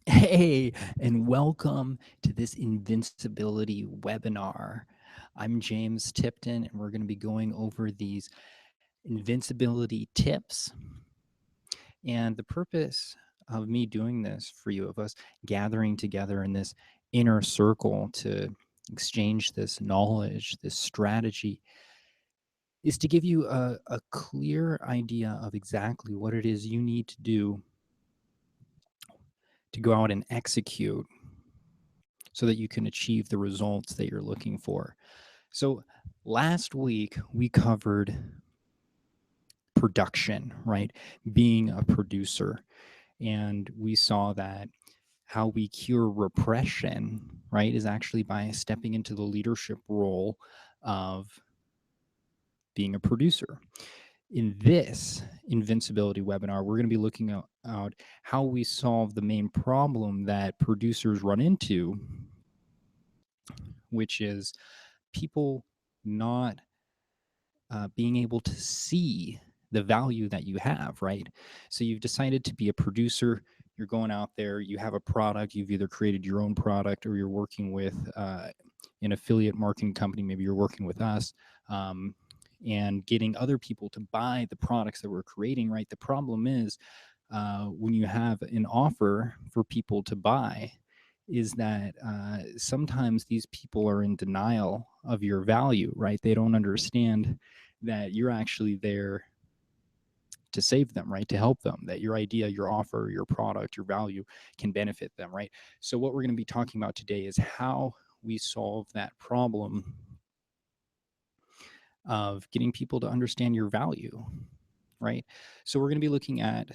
Hey, and welcome to this Invincibility webinar. I'm James Tipton, and we're going to be going over these invincibility tips. And the purpose of me doing this for you, of us gathering together in this inner circle to exchange this knowledge, this strategy, is to give you a clear idea of exactly what it is you need to do to go out and execute so that you can achieve the results that you're looking for. So last week we covered production, right? Being a producer. And we saw that how we cure repression, right, is actually by stepping into the leadership role of being a producer. In this Invincibility webinar, we're going to be looking at how we solve the main problem that producers run into, which is people not being able to see the value that you have, right? So you've decided to be a producer. You're going out there, you have a product, you've either created your own product or you're working with an affiliate marketing company. Maybe you're working with us and getting other people to buy the products that we're creating, right? The problem is when you have an offer for people to buy, is that sometimes these people are in denial of your value, right? They don't understand that you're actually there to save them, right? To help them, that your idea, your offer, your product, your value can benefit them, right? So what we're going to be talking about today is how we solve that problem of getting people to understand your value, right? So we're going to be looking at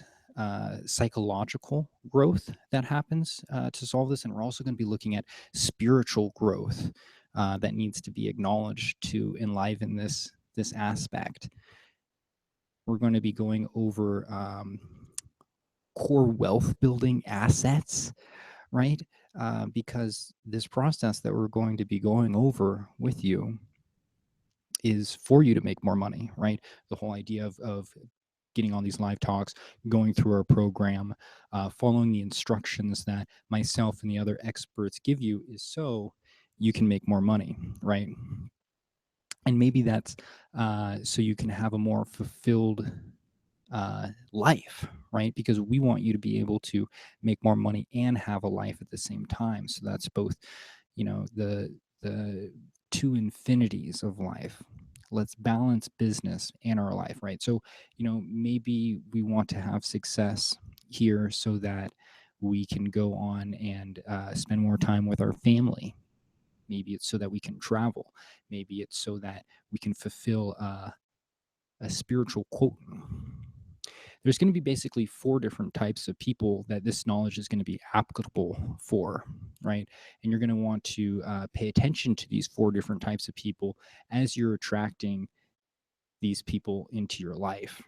psychological growth that happens to solve this, and we're also going to be looking at spiritual growth that needs to be acknowledged to enliven this aspect. We're going to be going over core wealth building assets, right? Because this process that we're going to be going over with you is for you to make more money, right? The whole idea of getting on these live talks, going through our program, following the instructions that myself and the other experts give you is so you can make more money, right? And maybe that's so you can have a more fulfilled life, right? Because we want you to be able to make more money and have a life at the same time. So that's both, the two infinities of life. Let's balance business and our life, right? So, maybe we want to have success here so that we can go on and spend more time with our family. Maybe it's so that we can travel. Maybe it's so that we can fulfill a spiritual quote. There's going to be basically 4 different types of people that this knowledge is going to be applicable for, right? And you're going to want to pay attention to these 4 different types of people as you're attracting these people into your life,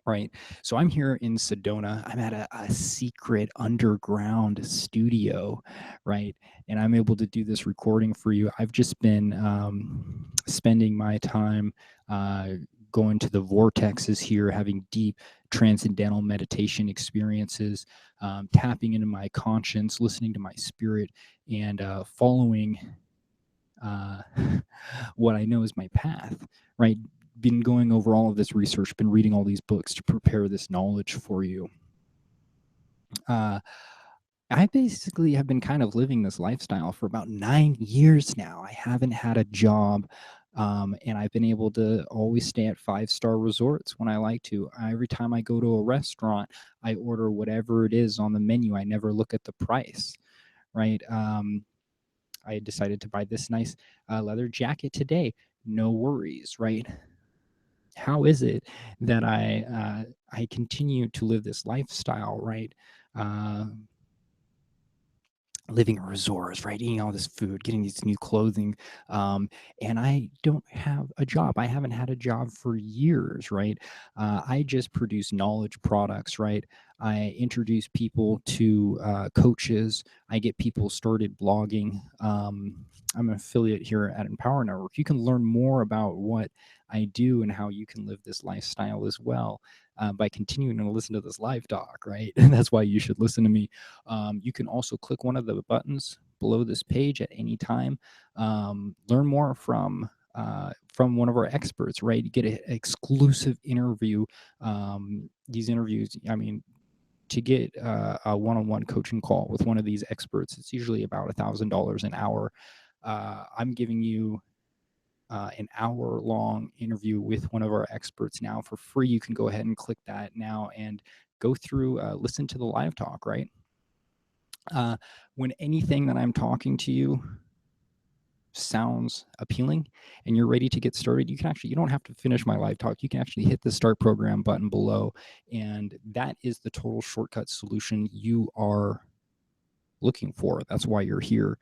right? So I'm here in Sedona. I'm at a secret underground studio, right? And I'm able to do this recording for you. I've just been spending my time going to the vortexes here, having deep transcendental meditation experiences, tapping into my conscience, listening to my spirit, and following what I know is my path, right? Been going over all of this research, been reading all these books to prepare this knowledge for you. I basically have been kind of living this lifestyle for about 9 years now. I haven't had a job, and I've been able to always stay at 5-star resorts when I like to. Every time I go to a restaurant, I order whatever it is on the menu. I never look at the price, right? I decided to buy this nice leather jacket today. No worries, right? How is it that I continue to live this lifestyle, right? Uh, Living in resorts, right? Eating all this food, getting these new clothing, and I don't have a job. I haven't had a job for years, right? I just produce knowledge products, right? I introduce people to coaches. I get people started blogging. I'm an affiliate here at Empower Network. You can learn more about what I do and how you can live this lifestyle as well by continuing to listen to this live talk, right? And that's why you should listen to me. You can also click one of the buttons below this page at any time. Learn more from one of our experts, right? You get an exclusive interview. These interviews, I mean, to get a one-on-one coaching call with one of these experts, it's usually about $1,000 an hour. I'm giving you an hour-long interview with one of our experts now for free. You can go ahead and click that now and go through, listen to the live talk, right? When anything that I'm talking to you sounds appealing and you're ready to get started, you don't have to finish my live talk. You can actually hit the start program button below, and that is the total shortcut solution you are looking for. That's why you're here.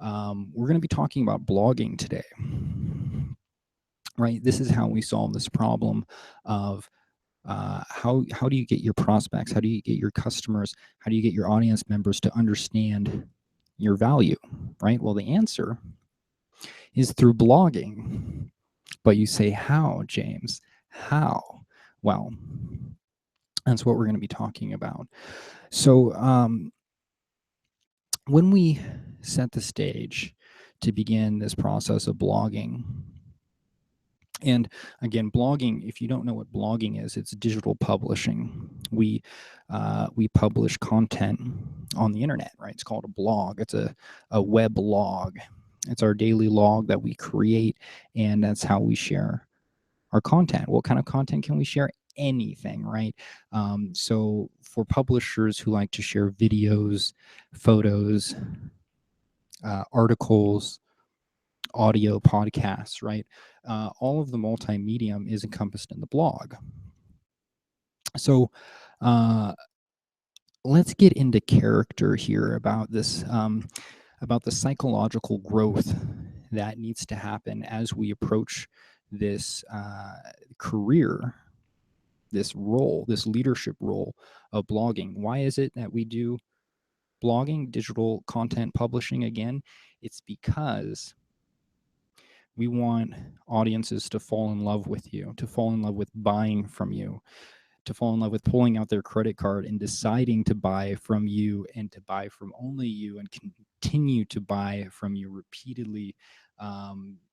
We're going to be talking about blogging today, right? This is how we solve this problem of how do you get your prospects? How do you get your customers? How do you get your audience members to understand your value, right? Well, the answer is through blogging. But you say, how, James? How? Well, that's what we're going to be talking about. So when we set the stage to begin this process of blogging, and again, blogging, if you don't know what blogging is, it's digital publishing. We publish content on the internet, right? It's called a blog. It's a web log. It's our daily log that we create, and that's how we share our content. What kind of content can we share? Anything, right? So for publishers who like to share videos, photos, articles, audio, podcasts, right? All of the multimedia is encompassed in the blog. So let's get into character here about this, about the psychological growth that needs to happen as we approach this career, this role, this leadership role of blogging. Why is it that we do blogging, digital content publishing? Again, it's because we want audiences to fall in love with you, to fall in love with buying from you, to fall in love with pulling out their credit card and deciding to buy from you and to buy from only you and continue to buy from you repeatedly.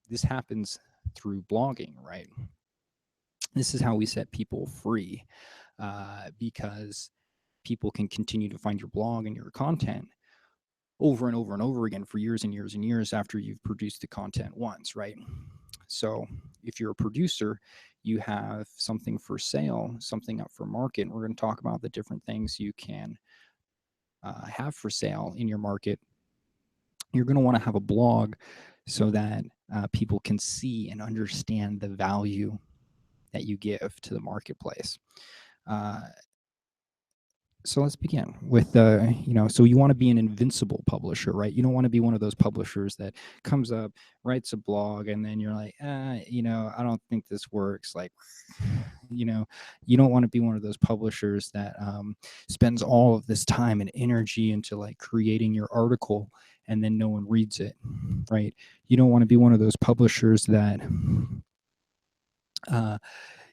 This happens through blogging, right? This is how we set people free, because people can continue to find your blog and your content over and over and over again for years and years and years after you've produced the content once, right? So if you're a producer, you have something for sale, something up for market. And we're going to talk about the different things you can have for sale in your market. You're going to want to have a blog so that people can see and understand the value that you give to the marketplace. So let's begin with, so you want to be an invincible publisher, right? You don't want to be one of those publishers that comes up, writes a blog, and then you're like, I don't think this works. Like, you don't want to be one of those publishers that spends all of this time and energy into like creating your article and then no one reads it, right? You don't want to be one of those publishers that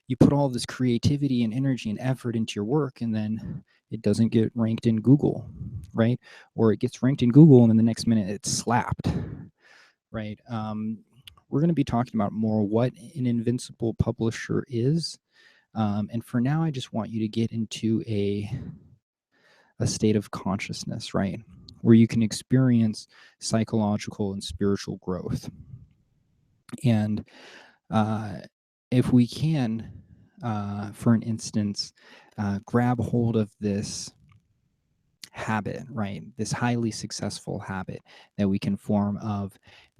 you put all this creativity and energy and effort into your work and then it doesn't get ranked in Google, right? Or it gets ranked in Google and then the next minute it's slapped, right? We're going to be talking about more what an invincible publisher is. And for now, I just want you to get into a state of consciousness, right? Where you can experience psychological and spiritual growth. And if we can, for an instance, grab hold of this habit, right? This highly successful habit that we can form of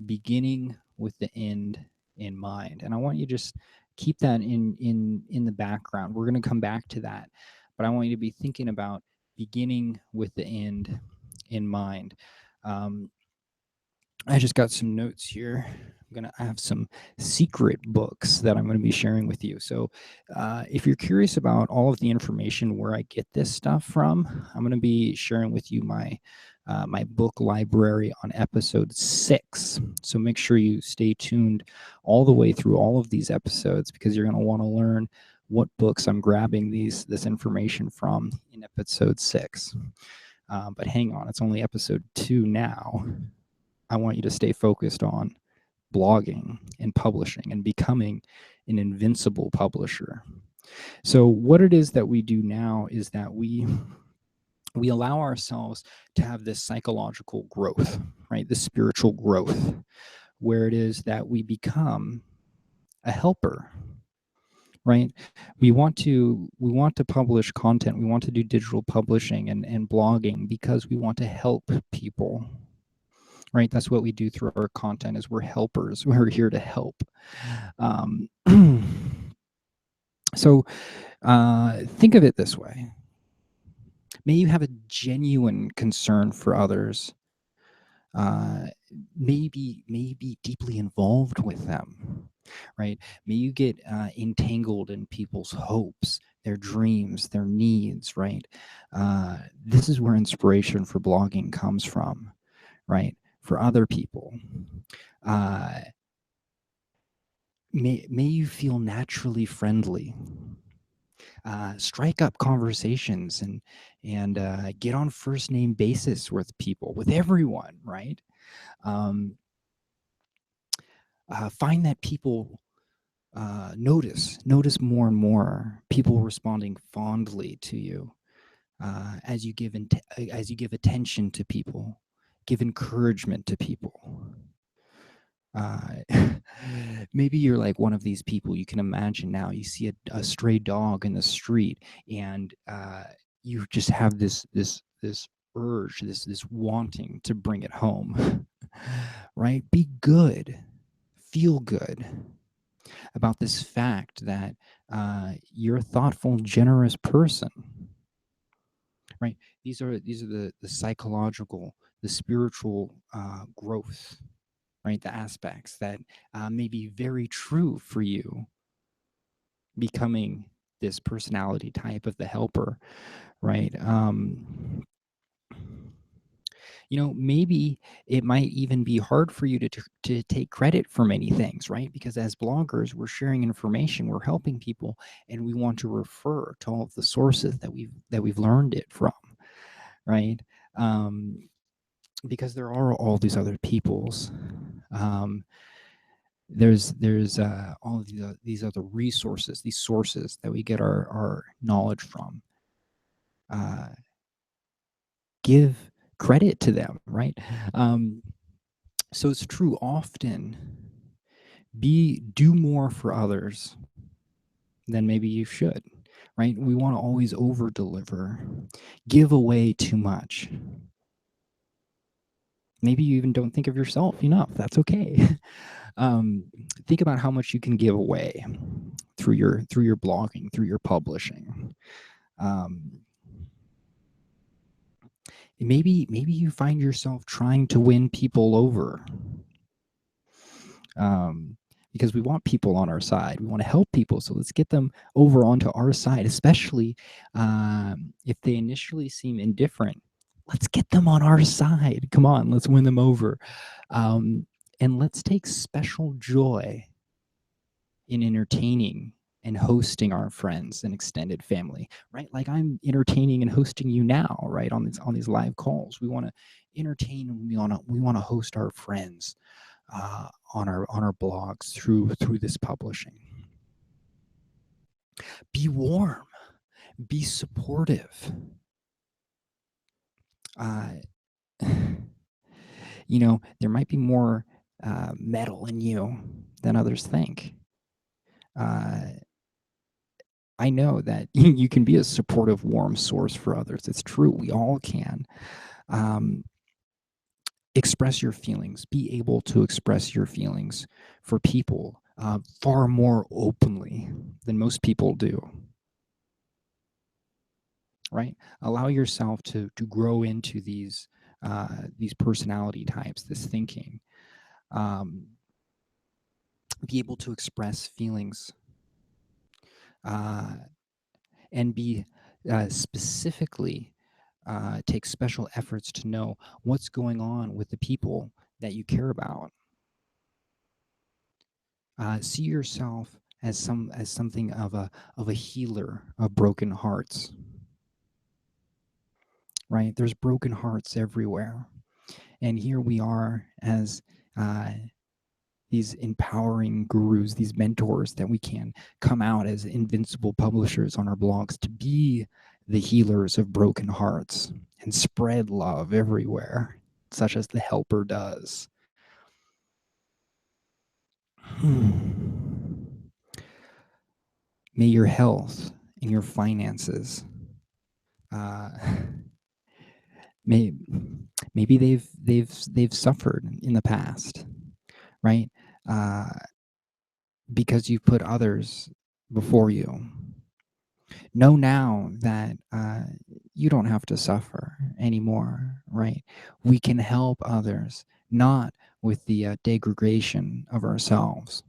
beginning with the end in mind. And I want you to just keep that in the background. We're going to come back to that, but I want you to be thinking about beginning with the end in mind. I just got some notes here. I have some secret books that I'm going to be sharing with you. So if you're curious about all of the information where I get this stuff from, I'm going to be sharing with you my my book library on episode 6. So make sure you stay tuned all the way through all of these episodes because you're going to want to learn what books I'm grabbing this information from in episode 6. But hang on, it's only episode 2 now. I want you to stay focused on blogging and publishing and becoming an invincible publisher. So what it is that we do now is that we allow ourselves to have this psychological growth, right? This spiritual growth, where it is that we become a helper, right? We want to publish content. We want to do digital publishing and blogging because we want to help people, right? That's what we do through our content, is we're helpers. We're here to help. So think of it this way. May you have a genuine concern for others. Maybe deeply involved with them, right? May you get entangled in people's hopes, their dreams, their needs, right? This is where inspiration for blogging comes from, right? For other people. May you feel naturally friendly. Strike up conversations and get on first name basis with people, with everyone, right? Find that people notice more and more people responding fondly to you as you give attention to people, give encouragement to people. Maybe you're like one of these people. You can imagine now, you see a stray dog in the street, and you just have this urge, this wanting to bring it home. Right? Be good, feel good about this fact that you're a thoughtful, generous person. Right? These are the psychological, the spiritual growth, right? The aspects that may be very true for you, becoming this personality type of the helper, right? Maybe it might even be hard for you to take credit for many things, right? Because as bloggers, we're sharing information, we're helping people, and we want to refer to all of the sources that we've learned it from, right? Because there are all these other peoples. There's all of these other resources, these sources that we get our knowledge from. Give credit to them, right? So it's true. Often, do more for others than maybe you should, right? We want to always over deliver, give away too much. Maybe you even don't think of yourself enough. That's okay. Think about how much you can give away through your blogging, through your publishing. Maybe you find yourself trying to win people over, because we want people on our side. We want to help people, so let's get them over onto our side, especially if they initially seem indifferent. Let's get them on our side. Come on, let's win them over. And let's take special joy in entertaining and hosting our friends and extended family, right? Like I'm entertaining and hosting you now, right? On these live calls. We want to entertain, and we want to host our friends on our blogs through this publishing. Be warm, be supportive. There might be more metal in you than others think. I know that you can be a supportive, warm source for others. It's true. We all can. Express your feelings. Be able to express your feelings for people far more openly than most people do. Right? Allow yourself to grow into these personality types, this thinking. Be able to express feelings. And be specifically take special efforts to know what's going on with the people that you care about. See yourself as something of a healer of broken hearts, right? There's broken hearts everywhere, and here we are as uh, these empowering gurus, these mentors, that we can come out as invincible publishers on our blogs to be the healers of broken hearts and spread love everywhere, such as the helper does. May your health and your finances, uh, may maybe they've suffered in the past, right? Uh, because you've put others before you. Know now that you don't have to suffer anymore, right? We can help others, not with the degradation of ourselves.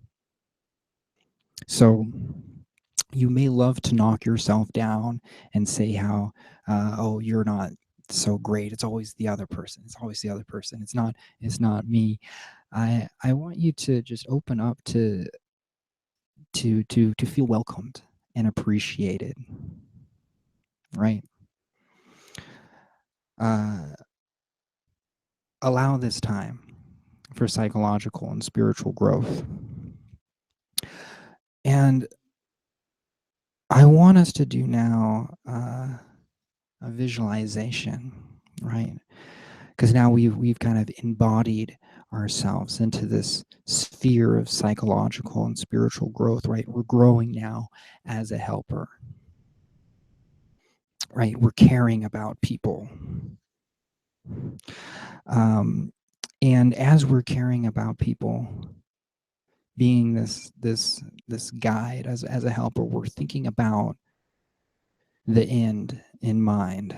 So you may love to knock yourself down and say how, oh, you're not so great. It's always the other person. It's always the other person. It's not me. I want you to just open up to feel welcomed and appreciated, right? Allow this time for psychological and spiritual growth. And I want us to do now a visualization, right? Because now we've kind of embodied ourselves into this sphere of psychological and spiritual growth, right? We're growing now as a helper, right? We're caring about people. And as we're caring about people, being this guide as a helper, we're thinking about the end in mind.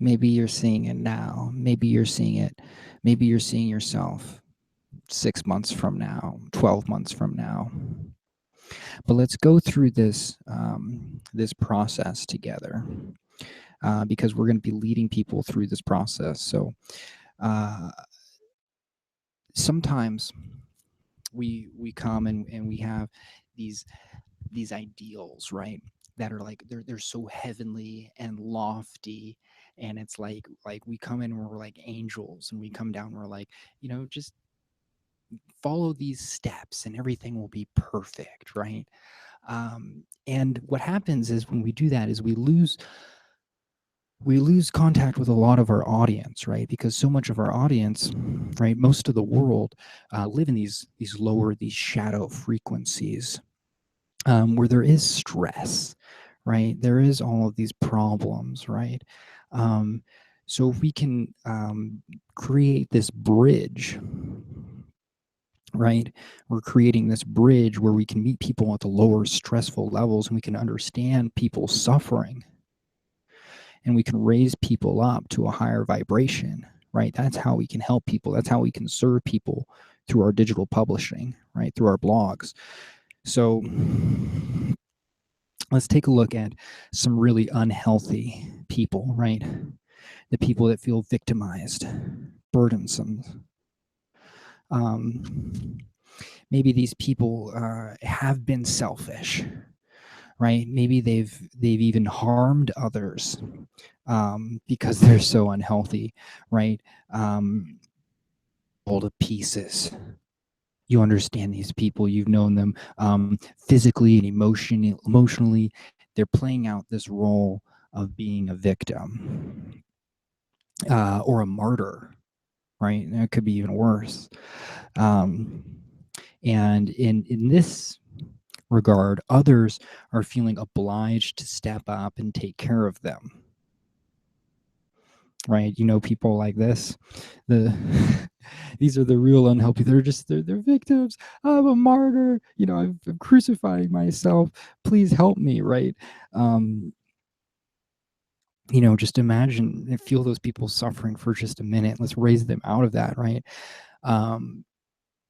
Maybe you're seeing it now. Maybe you're seeing it. Maybe you're seeing yourself 6 months from now, 12 months from now. But let's go through this this process together, because we're going to be leading people through this process. So sometimes we come and we have these ideals, right? That are like they're so heavenly and lofty, and it's like we come in and we're like angels, and we come down and we're like, just follow these steps and everything will be perfect, right? And what happens is when we do that is we lose contact with a lot of our audience, right? Because so much of our audience, right, most of the world live in these lower, these shadow frequencies, where there is stress, right? There is all of these problems, right? So if we can create this bridge, right? We're creating this bridge where we can meet people at the lower stressful levels, and we can understand people's suffering, and we can raise people up to a higher vibration, right? That's how we can help people. That's how we can serve people through our digital publishing, right? Through our blogs. So let's take a look at some really unhealthy people, right? The people that feel victimized, burdensome. Maybe these people have been selfish, right? Maybe they've even harmed others because they're so unhealthy, right? All to pieces. You understand these people, you've known them physically and emotionally. They're playing out this role of being a victim or a martyr, right? And it could be even worse. And in this regard, others are feeling obliged to step up and take care of them. Right? People like this. These are the real unhealthy. They're victims. I'm a martyr. I'm crucifying myself. Please help me. Right? Just imagine and feel those people suffering for just a minute. Let's raise them out of that. Right?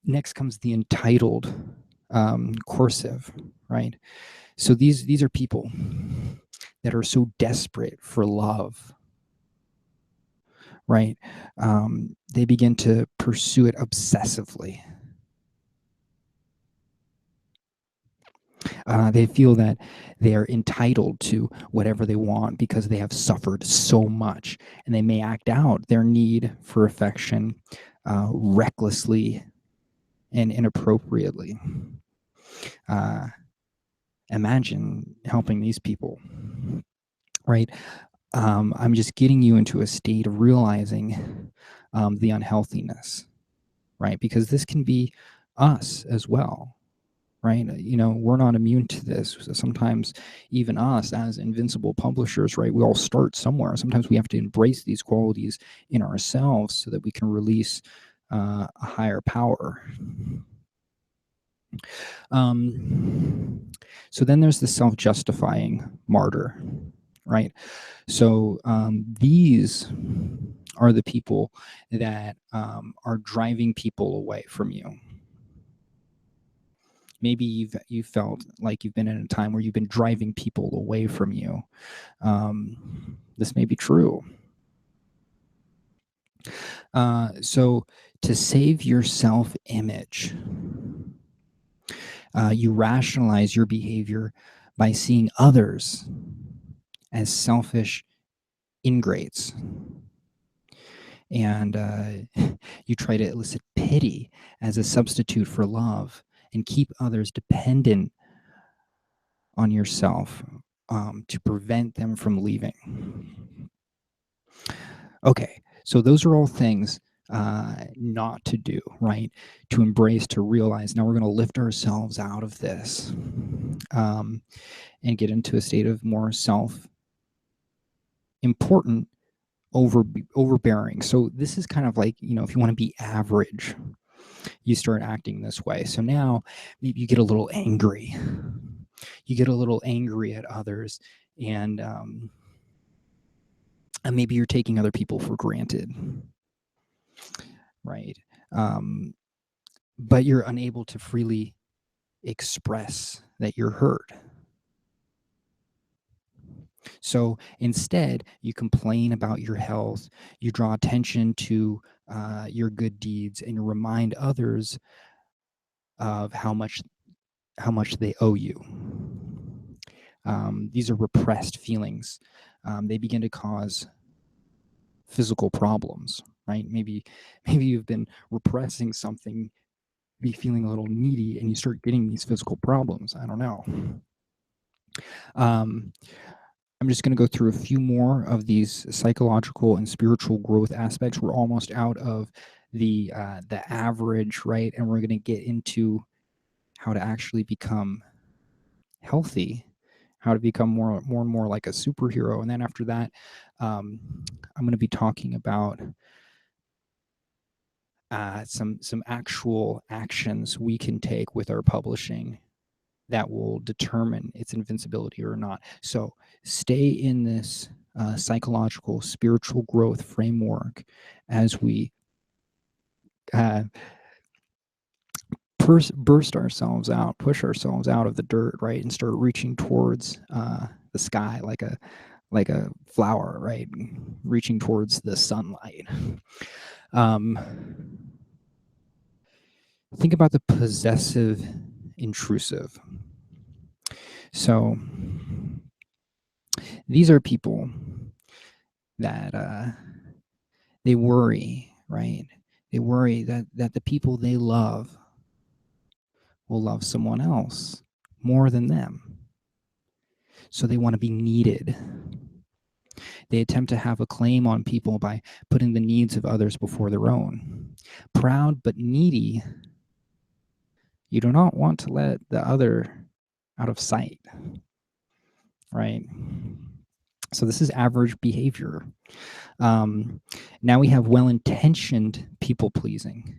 Next comes the entitled cursive. Right? So these are people that are so desperate for love, right? They begin to pursue it obsessively. They feel that they are entitled to whatever they want because they have suffered so much, and they may act out their need for affection recklessly and inappropriately. Imagine helping these people, right? I'm just getting you into a state of realizing the unhealthiness, right? Because this can be us as well, right? We're not immune to this. So sometimes even us as invincible publishers, right, we all start somewhere. Sometimes we have to embrace these qualities in ourselves so that we can release a higher power. So then there's the self-justifying martyr, right? So these are the people that are driving people away from you. Maybe you've felt like you've been in a time where you've been driving people away from you. This may be true. So to save your self-image, you rationalize your behavior by seeing others as selfish ingrates. And you try to elicit pity as a substitute for love and keep others dependent on yourself to prevent them from leaving. Okay, so those are all things not to do, right? To embrace, to realize. Now we're going to lift ourselves out of this and get into a state of more self-important overbearing. So this is kind of like, if you want to be average, you start acting this way. So now maybe you get a little angry. You get a little angry at others, and maybe you're taking other people for granted, right? But you're unable to freely express that you're hurt. So instead, you complain about your health, you draw attention to your good deeds, and you remind others of how much they owe you. These are repressed feelings. They begin to cause physical problems, right? Maybe you've been repressing something, be feeling a little needy, and you start getting these physical problems. I don't know. I'm just going to go through a few more of these psychological and spiritual growth aspects. We're almost out of the average, right? And we're going to get into how to actually become healthy, how to become more and more like a superhero. And then after that, I'm going to be talking about some actual actions we can take with our publishing that will determine its invincibility or not. So stay in this psychological, spiritual growth framework as we burst ourselves out, push ourselves out of the dirt, right, and start reaching towards the sky like a flower, right, reaching towards the sunlight. Think about the possessive intrusive. So these are people that they worry, right? They worry that the people they love will love someone else more than them. So they want to be needed. They attempt to have a claim on people by putting the needs of others before their own. Proud but needy, you do not want to let the other out of sight, right? So this is average behavior. Now we have well-intentioned people-pleasing.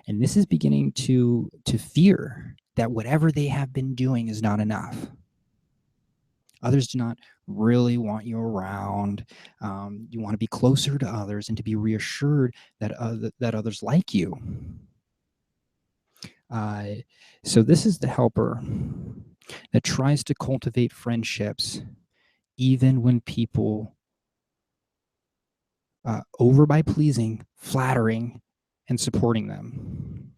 And this is beginning to fear that whatever they have been doing is not enough. Others do not really want you around. You want to be closer to others and to be reassured that others like you. So this is the helper that tries to cultivate friendships even when people over by pleasing, flattering, and supporting them.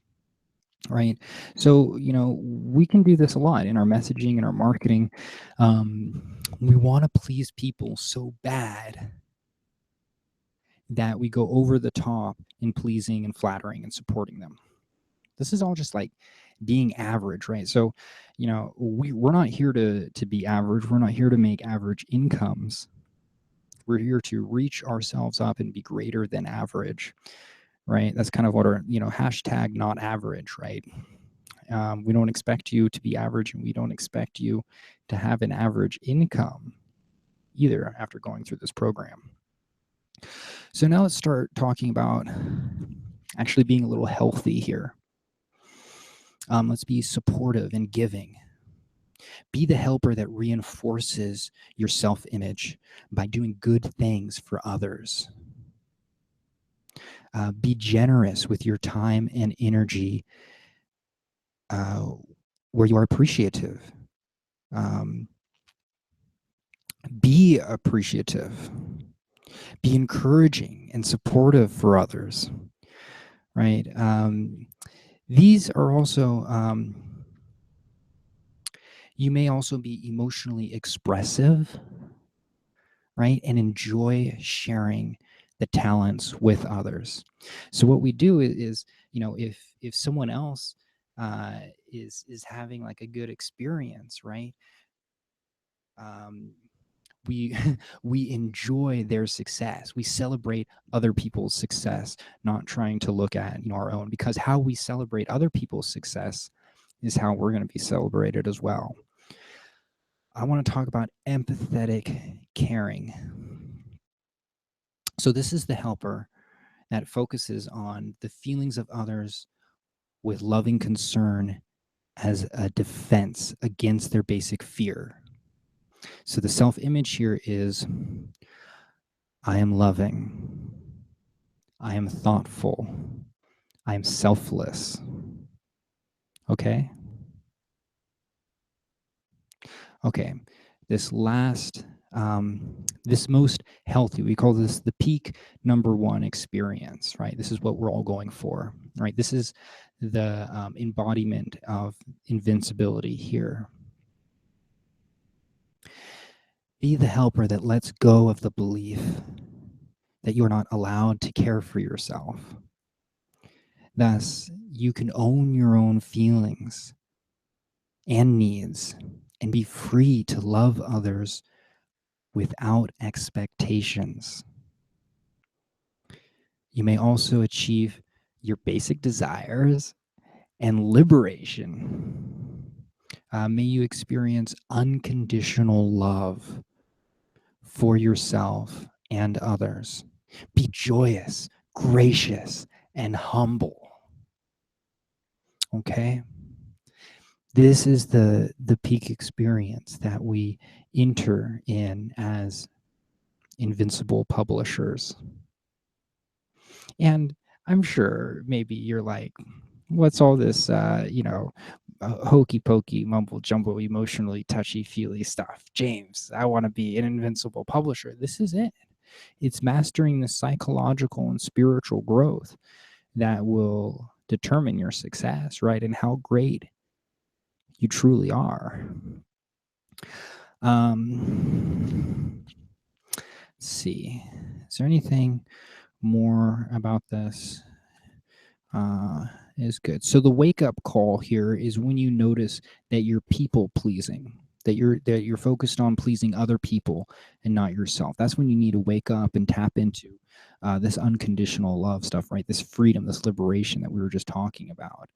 Right. So, we can do this a lot in our messaging and our marketing. We want to please people so bad that we go over the top in pleasing and flattering and supporting them. This is all just like being average, right? So, we're not here to be average. We're not here to make average incomes. We're here to reach ourselves up and be greater than average, right? That's kind of what our, hashtag not average, right? We don't expect you to be average, and we don't expect you to have an average income either after going through this program. So now let's start talking about actually being a little healthy here. Let's be supportive and giving. Be the helper that reinforces your self-image by doing good things for others. Be generous with your time and energy where you are appreciative. Be appreciative. Be encouraging and supportive for others, right? These are also, you may also be emotionally expressive, right? And enjoy sharing the talents with others. So what we do is, if someone else is having like a good experience, right? We we enjoy their success. We celebrate other people's success, not trying to look at our own, because how we celebrate other people's success is how we're going to be celebrated as well. I want to talk about empathetic caring. So this is the helper that focuses on the feelings of others with loving concern as a defense against their basic fear. So the self-image here is, I am loving, I am thoughtful, I am selfless. Okay? Okay, this last, this most healthy, we call this the peak number one experience, right? This is what we're all going for, right? This is the embodiment of invincibility here. Be the helper that lets go of the belief that you're not allowed to care for yourself. Thus, you can own your own feelings and needs and be free to love others without expectations. You may also achieve your basic desires and liberation. May you experience unconditional love for yourself and others. Be joyous, gracious, and humble. Okay? This is the peak experience that we enter in as Invincible Publishers. And I'm sure maybe you're like, what's all this, hokey pokey, mumble jumble, emotionally touchy feely stuff? James, I want to be an Invincible Publisher. This is it. It's mastering the psychological and spiritual growth that will determine your success, right? And how great you truly are. Let's see. Is there anything more about this? Is good. So the wake up call here is when you notice that you're people pleasing, that you're focused on pleasing other people and not yourself. That's when you need to wake up and tap into this unconditional love stuff, right? This freedom, this liberation that we were just talking about.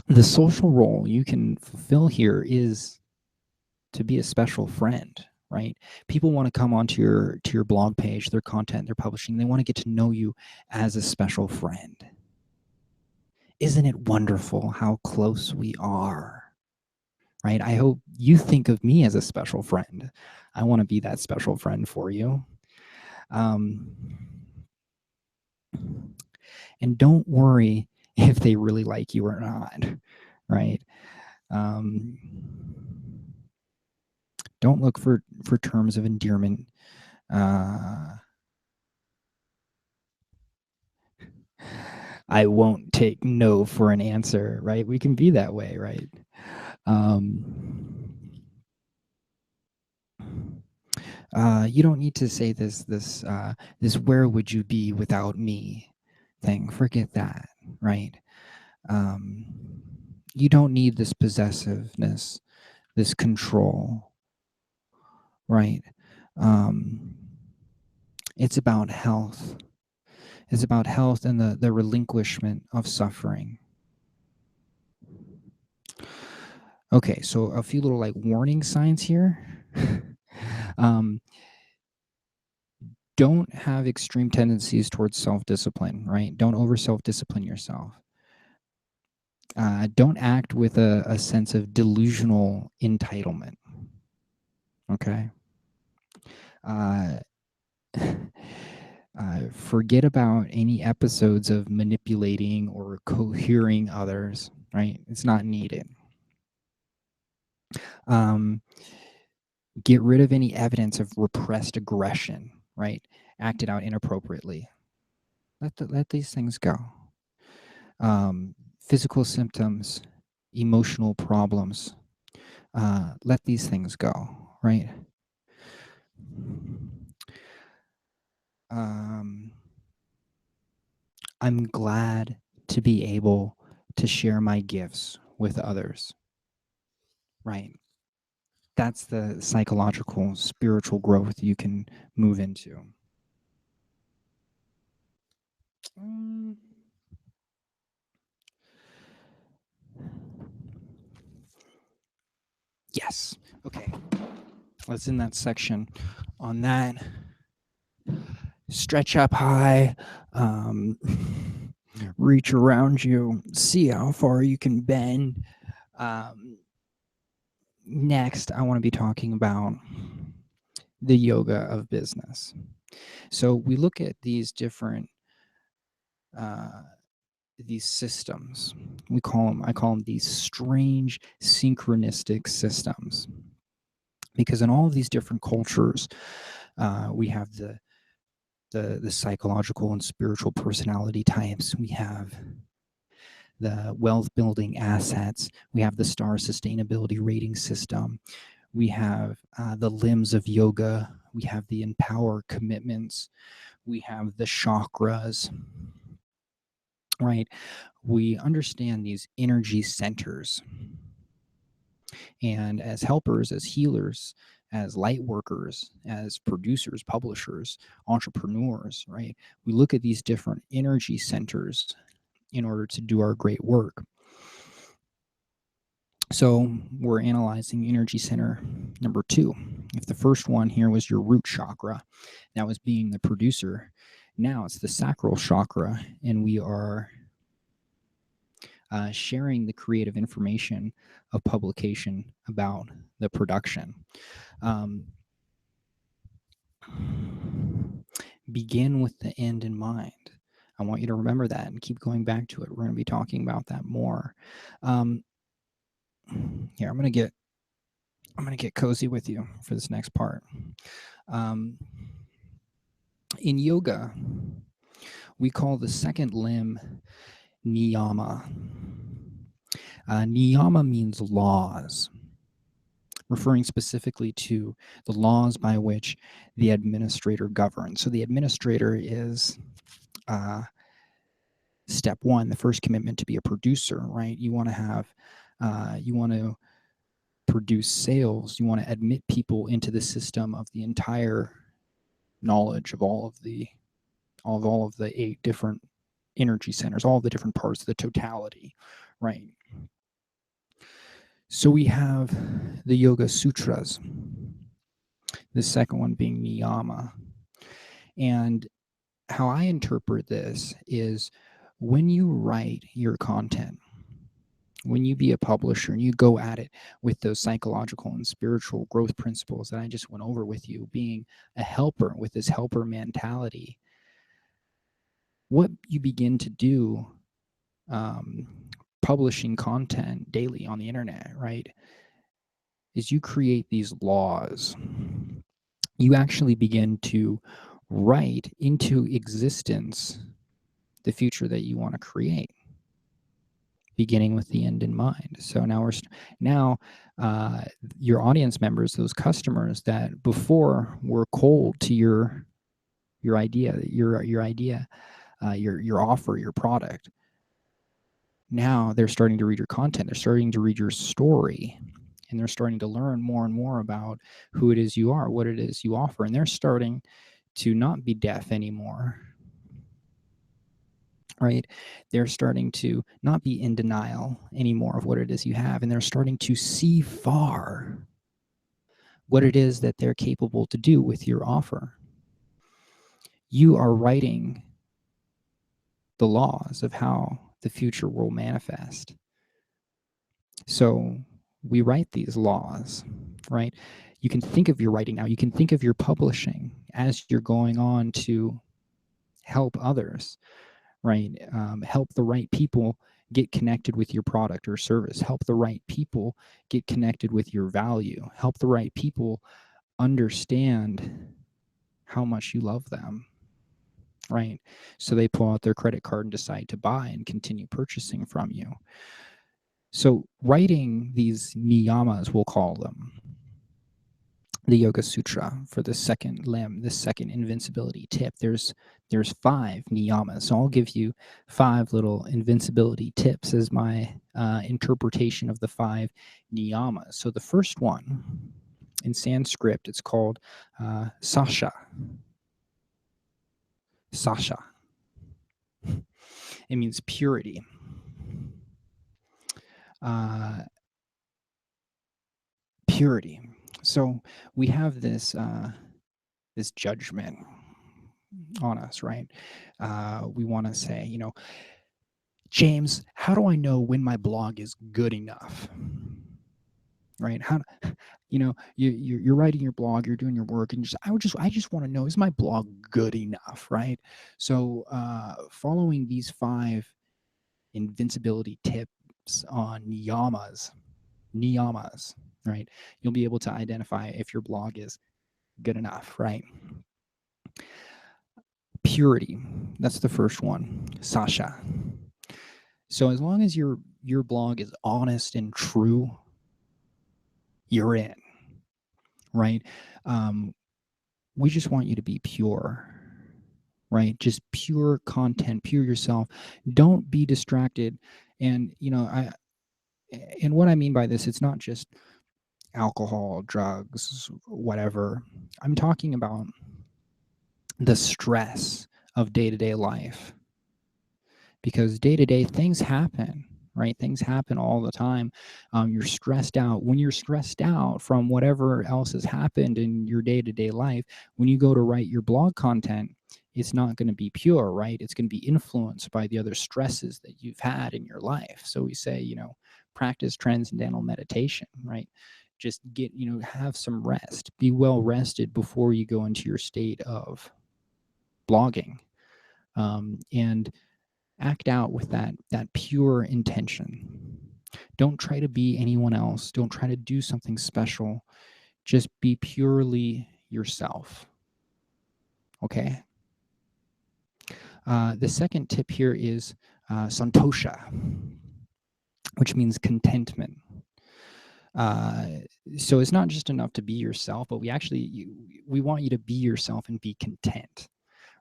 The social role you can fulfill here is to be a special friend, right? People want to come onto your blog page, their content they're publishing. They want to get to know you as a special friend. Isn't it wonderful how close we are, right? I hope you think of me as a special friend. I want to be that special friend for you. And don't worry if they really like you or not, right? Don't look for terms of endearment. I won't take no for an answer, right? We can be that way, right? You don't need to say this where would you be without me thing. Forget that, right? Um, you don't need this possessiveness, this control, right? Um, it's about health. It's about health and the relinquishment of suffering. Okay, so a few little like warning signs here. um, don't have extreme tendencies towards self-discipline, right? Don't over self-discipline yourself. Don't act with a sense of delusional entitlement. Okay. Uh, forget about any episodes of manipulating or cohering others, right? It's not needed. Get rid of any evidence of repressed aggression, right? Acted out inappropriately. Let these things go. Physical symptoms, emotional problems, let these things go, right? I'm glad to be able to share my gifts with others, right? That's the psychological, spiritual growth you can move into. Yes. Okay. Let's in that section on that. Stretch up high, reach around you, see how far you can bend. Next, I want to be talking about the yoga of business. So we look at these different these systems. I call them these strange synchronistic systems, because in all of these different cultures, we have the psychological and spiritual personality types. We have the wealth building assets. We have the star sustainability rating system. We have the limbs of yoga. We have the empower commitments. We have the chakras, right? We understand these energy centers. And as helpers, as healers, as light workers, as producers, publishers, entrepreneurs, right? We look at these different energy centers in order to do our great work. So we're analyzing energy center number 2. If the first one here was your root chakra, that was being the producer. Now it's the sacral chakra, and we are sharing the creative information of publication about the production. Begin with the end in mind. I want you to remember that and keep going back to it. We're going to be talking about that more. Here, I'm going to get cozy with you for this next part. In yoga, we call the second limb niyama. Niyama means laws, referring specifically to the laws by which the administrator governs. So the administrator is step 1, the first commitment to be a producer, right? You want to have, you want to produce sales. You want to admit people into the system of the entire knowledge of all of the 8 different energy centers, all the different parts of the totality, right? So we have the Yoga Sutras, the second one being Niyama. And how I interpret this is when you write your content, when you be a publisher and you go at it with those psychological and spiritual growth principles that I just went over with you, being a helper with this helper mentality, what you begin to do, publishing content daily on the internet, right, is you create these laws. you actually begin to write into existence the future that you want to create, beginning with the end in mind. So now uh, your audience members, those customers that before were cold to your idea, your offer, your product, now they're starting to read your content. They're starting to read your story, and they're starting to learn more and more about who it is you are, what it is you offer, and they're starting to not be deaf anymore, right? They're starting to not be in denial anymore of what it is you have, and they're starting to see far what it is that they're capable to do with your offer. You are writing the laws of how the future will manifest. So we write these laws, right? You can think of your writing now. You can think of your publishing as you're going on to help others, right? Help the right people get connected with your product or service. Help the right people get connected with your value. Help the right people understand how much you love them, right? So they pull out their credit card and decide to buy and continue purchasing from you. So writing these niyamas, we'll call them, the Yoga Sutra for the second limb, the second invincibility tip. There's 5 niyamas. So I'll give you 5 little invincibility tips as my interpretation of the 5 niyamas. So the first one, in Sanskrit, it's called sasha. Sasha. It means purity. Purity. So we have this this judgment on us, right? We want to say, James, how do I know when my blog is good enough? Right? How, you're writing your blog, you're doing your work, and I just want to know, is my blog good enough? Right? So, following these 5 invincibility tips on niyamas, right? You'll be able to identify if your blog is good enough, right? Purity, that's the first one, Sasha. So as long as your blog is honest and true, you're in, right? We just want you to be pure, right? Just pure content, pure yourself. Don't be distracted. And and what I mean by this, it's not just alcohol, drugs, whatever. I'm talking about the stress of day-to-day life, because day-to-day things happen, right? Things happen all the time. You're stressed out. When you're stressed out from whatever else has happened in your day-to-day life, when you go to write your blog content, it's not going to be pure, right? It's going to be influenced by the other stresses that you've had in your life. So we say, practice transcendental meditation, right? Just have some rest. Be well rested before you go into your state of blogging, and act out with that pure intention. Don't try to be anyone else. Don't try to do something special. Just be purely yourself. Okay? The second tip here is santosha, which means contentment. So it's not just enough to be yourself, but we want you to be yourself and be content,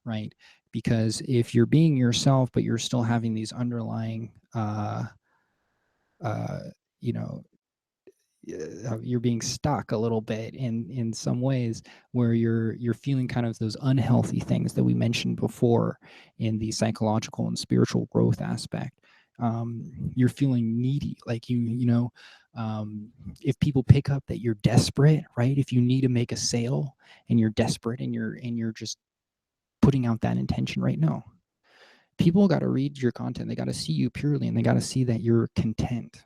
right? Because if you're being yourself, but you're still having these underlying, you're being stuck a little bit in some ways, where you're feeling kind of those unhealthy things that we mentioned before in the psychological and spiritual growth aspect. You're feeling needy, like if people pick up that you're desperate, right? If you need to make a sale and you're desperate and you're just putting out that intention right now, people got to read your content. They got to see you purely, and they got to see that you're content,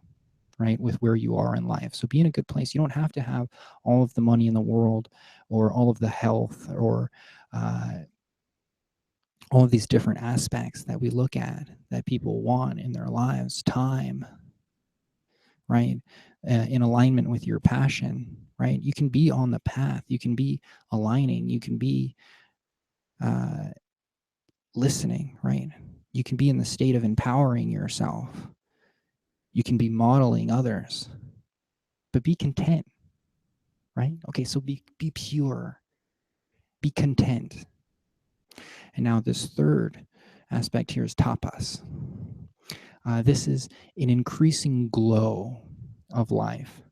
right, with where you are in life. So be in a good place. You don't have to have all of the money in the world, or all of the health, or all of these different aspects that we look at that people want in their lives. Time, right? in alignment with your passion, right? You can be on the path, you can be aligning, you can be listening, right? You can be in the state of empowering yourself. You can be modeling others, but be content, right? Okay, so be pure, be content. And now this third aspect here is tapas. This is an increasing glow of life.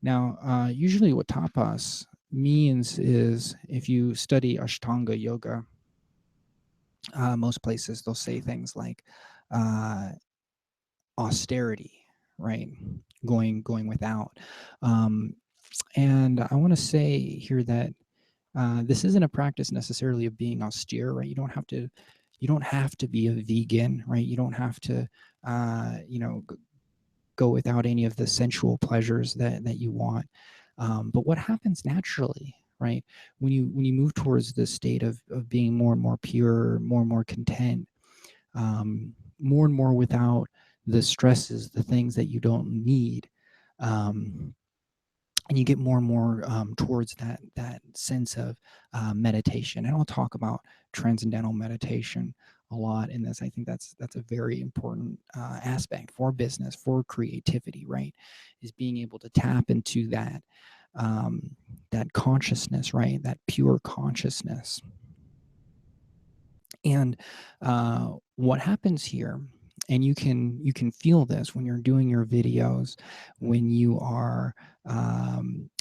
Now, usually what tapas means is, if you study Ashtanga yoga, most places they'll say things like austerity, right? Going without. And I want to say here that this isn't a practice necessarily of being austere, right? You don't have to be a vegan, right? You don't have to go without any of the sensual pleasures that you want. But what happens naturally, right? When you move towards this state of being more and more pure, more and more content, more and more without the stresses, the things that you don't need, and you get more and more towards that sense of meditation. And I'll talk about transcendental meditation a lot in this. I think that's a very important aspect for business, for creativity, right? Is being able to tap into that consciousness, right? That pure consciousness. And what happens here, and you can feel this when you're doing your videos, when you are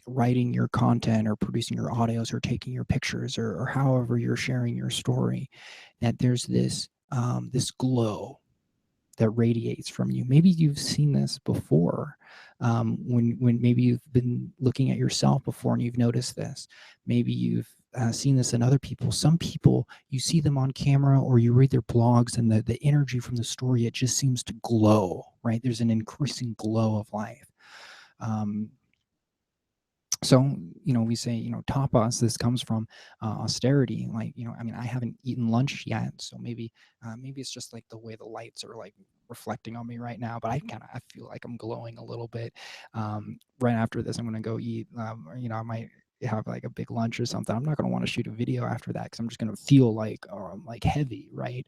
writing your content or producing your audios or taking your pictures, or however you're sharing your story, that there's this this glow that radiates from you. Maybe you've seen this before, when maybe you've been looking at yourself before and you've noticed this. Maybe you've seen this in other people. Some people, you see them on camera or you read their blogs, and the energy from the story, it just seems to glow, right? There's an increasing glow of life. So, we say, tapas, this comes from austerity. Like, I mean, I haven't eaten lunch yet, so maybe it's just like the way the lights are like reflecting on me right now, but I feel like I'm glowing a little bit. Right after this, I'm going to go eat, I might have like a big lunch or something. I'm not going to want to shoot a video after that, because I'm just going to feel like heavy, right?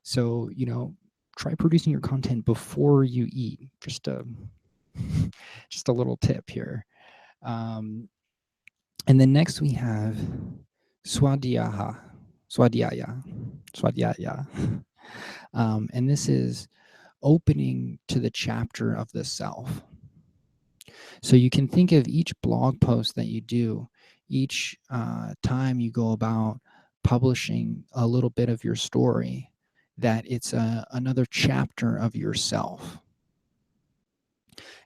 So, try producing your content before you eat. Just a little tip here. And then next we have swadhyaya. And this is opening to the chapter of the self. So you can think of each blog post that you do, each time you go about publishing a little bit of your story, that it's another chapter of yourself.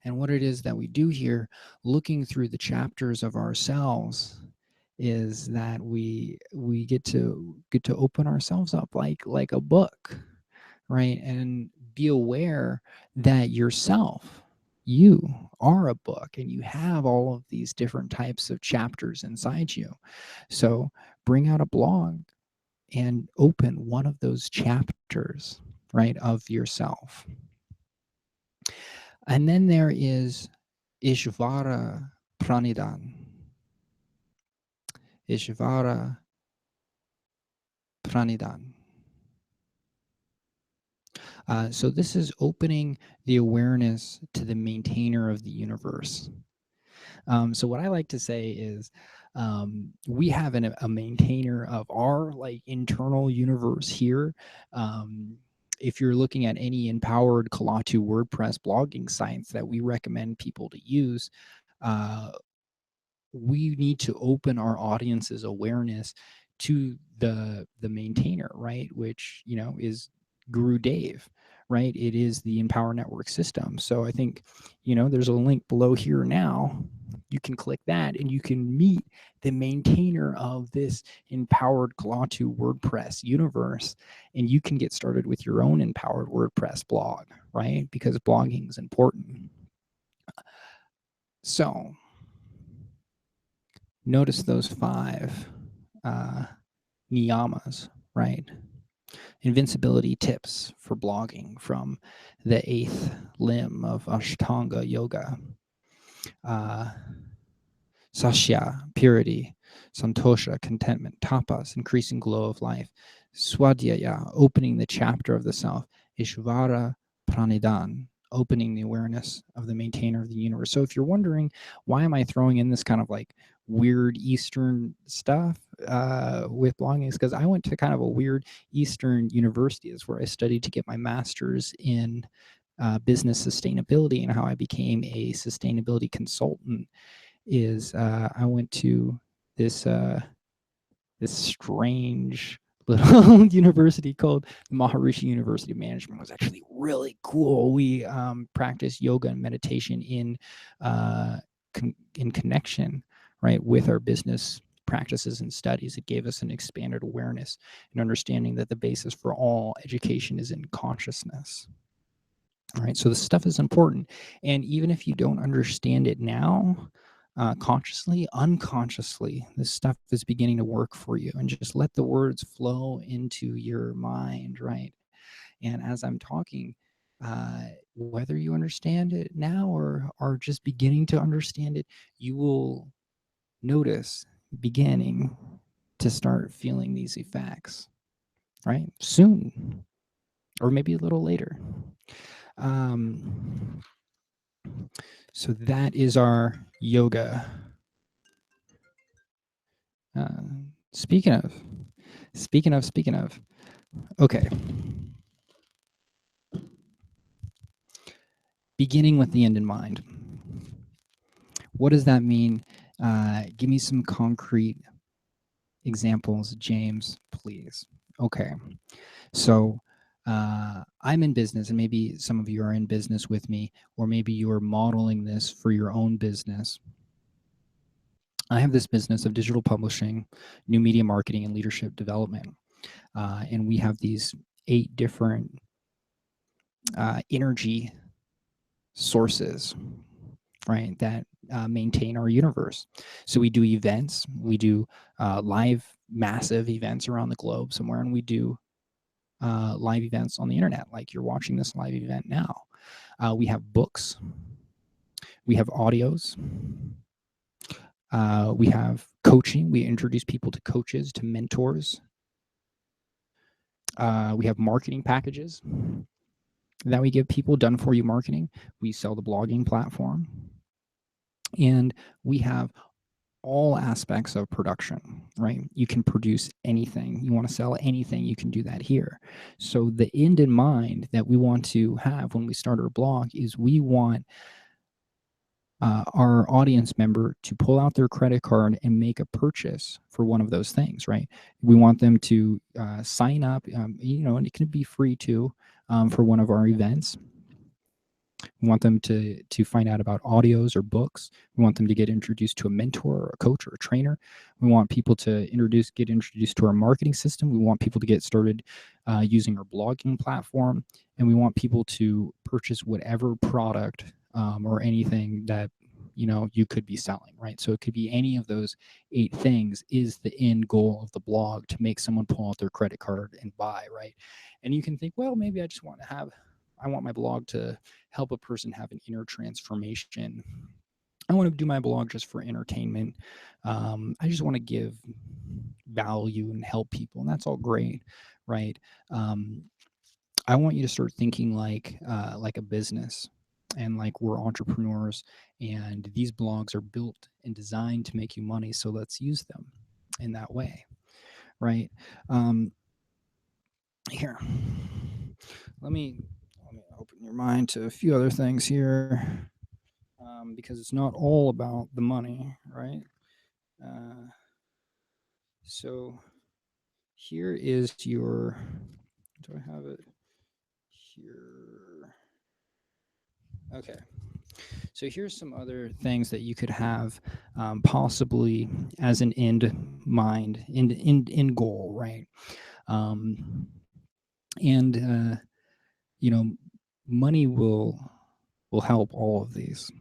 And what it is that we do here, looking through the chapters of ourselves, is that we get to open ourselves up like a book, right? And be aware that you are a book, and you have all of these different types of chapters inside you. So bring out a blog and open one of those chapters, right, of yourself. And then there is Ishvara Pranidan. Ishvara Pranidan. So this is opening the awareness to the maintainer of the universe. So what I like to say is, we have a maintainer of our internal universe here. If you're looking at any empowered Kalatu WordPress blogging sites that we recommend people to use, we need to open our audience's awareness to the maintainer, right? Which is Guru Dave, right? It is the Empower Network system. So I think there's a link below here now. You can click that and you can meet the maintainer of this empowered Kalatu WordPress universe, and you can get started with your own empowered WordPress blog, right? Because blogging is important. So notice those 5 niyamas, right? Invincibility tips for blogging from the 8th limb of Ashtanga Yoga. Sashya, purity. Santosha, contentment. Tapas, increasing glow of life. Swadhyaya, opening the chapter of the self. Ishvara, pranidan, opening the awareness of the maintainer of the universe. So if you're wondering, why am I throwing in this kind of like weird Eastern stuff with blogging, is because I went to kind of a weird Eastern university. Is where I studied to get my master's in business sustainability, and how I became a sustainability consultant is I went to this this strange little university called the Maharishi University of Management. It was actually really cool. We practiced yoga and meditation in connection, right, with our business practices and studies. It gave us an expanded awareness and understanding that the basis for all education is in consciousness. All right, so this stuff is important, and even if you don't understand it now, consciously, unconsciously, this stuff is beginning to work for you, and just let the words flow into your mind, right? And as I'm talking, whether you understand it now or are just beginning to understand it, you will notice beginning to start feeling these effects, right? Soon, or maybe a little later. So that is our yoga. Speaking of, okay. Beginning with the end in mind. What does that mean? Give me some concrete examples, James, please. Okay. So I'm in business, and maybe some of you are in business with me, or maybe you're modeling this for your own business. I have this business of digital publishing, new media marketing, and leadership development. And we have these 8 different energy sources, right, that maintain our universe. So we do events, we do live massive events around the globe somewhere, and we do live events on the internet, like you're watching this live event now. We have books, we have audios, we have coaching. We introduce people to coaches, to mentors. We have marketing packages that we give people, done for you marketing. We sell the blogging platform, and we have all aspects of production, right? You can produce anything. You want to sell anything, you can do that here. So the end in mind that we want to have when we start our blog is we want our audience member to pull out their credit card and make a purchase for one of those things, right? We want them to sign up, and it can be free too, for one of our events. We want them to find out about audios or books. We want them to get introduced to a mentor or a coach or a trainer. We want people to get introduced to our marketing system. We want people to get started using our blogging platform. And we want people to purchase whatever product or anything that you could be selling, right? So it could be any of those 8 things is the end goal of the blog, to make someone pull out their credit card and buy, right? And you can think, well, maybe I want my blog to help a person have an inner transformation. I want to do my blog just for entertainment. I just want to give value and help people, and that's all great, right? I want you to start thinking like a business, and like we're entrepreneurs, and these blogs are built and designed to make you money. So let's use them in that way, right? Here, let me open your mind to a few other things here, because it's not all about the money, right? So here is your, do I have it here? Okay. So here's some other things that you could have possibly as an end goal, right? And money will help all of these,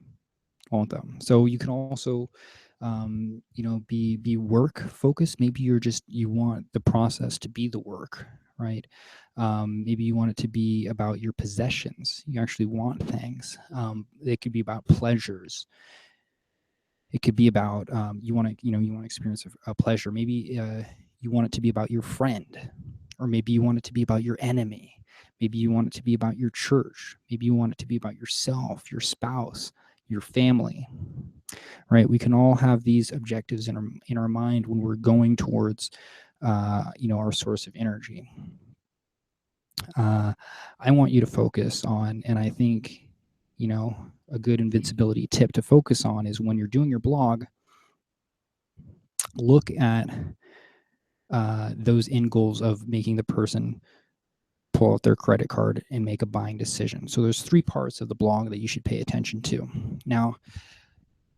all of them. So you can also be work focused. Maybe you want the process to be the work, right? Maybe you want it to be about your possessions. You actually want things. It could be about pleasures. It could be about you want to experience a pleasure. Maybe you want it to be about your friend, or maybe you want it to be about your enemy. Maybe you want it to be about your church. Maybe you want it to be about yourself, your spouse, your family. Right? We can all have these objectives in our mind when we're going towards our source of energy. I want you to focus on, and I think a good invincibility tip to focus on is when you're doing your blog, look at those end goals of making the person pull out their credit card and make a buying decision. So there's 3 parts of the blog that you should pay attention to. Now,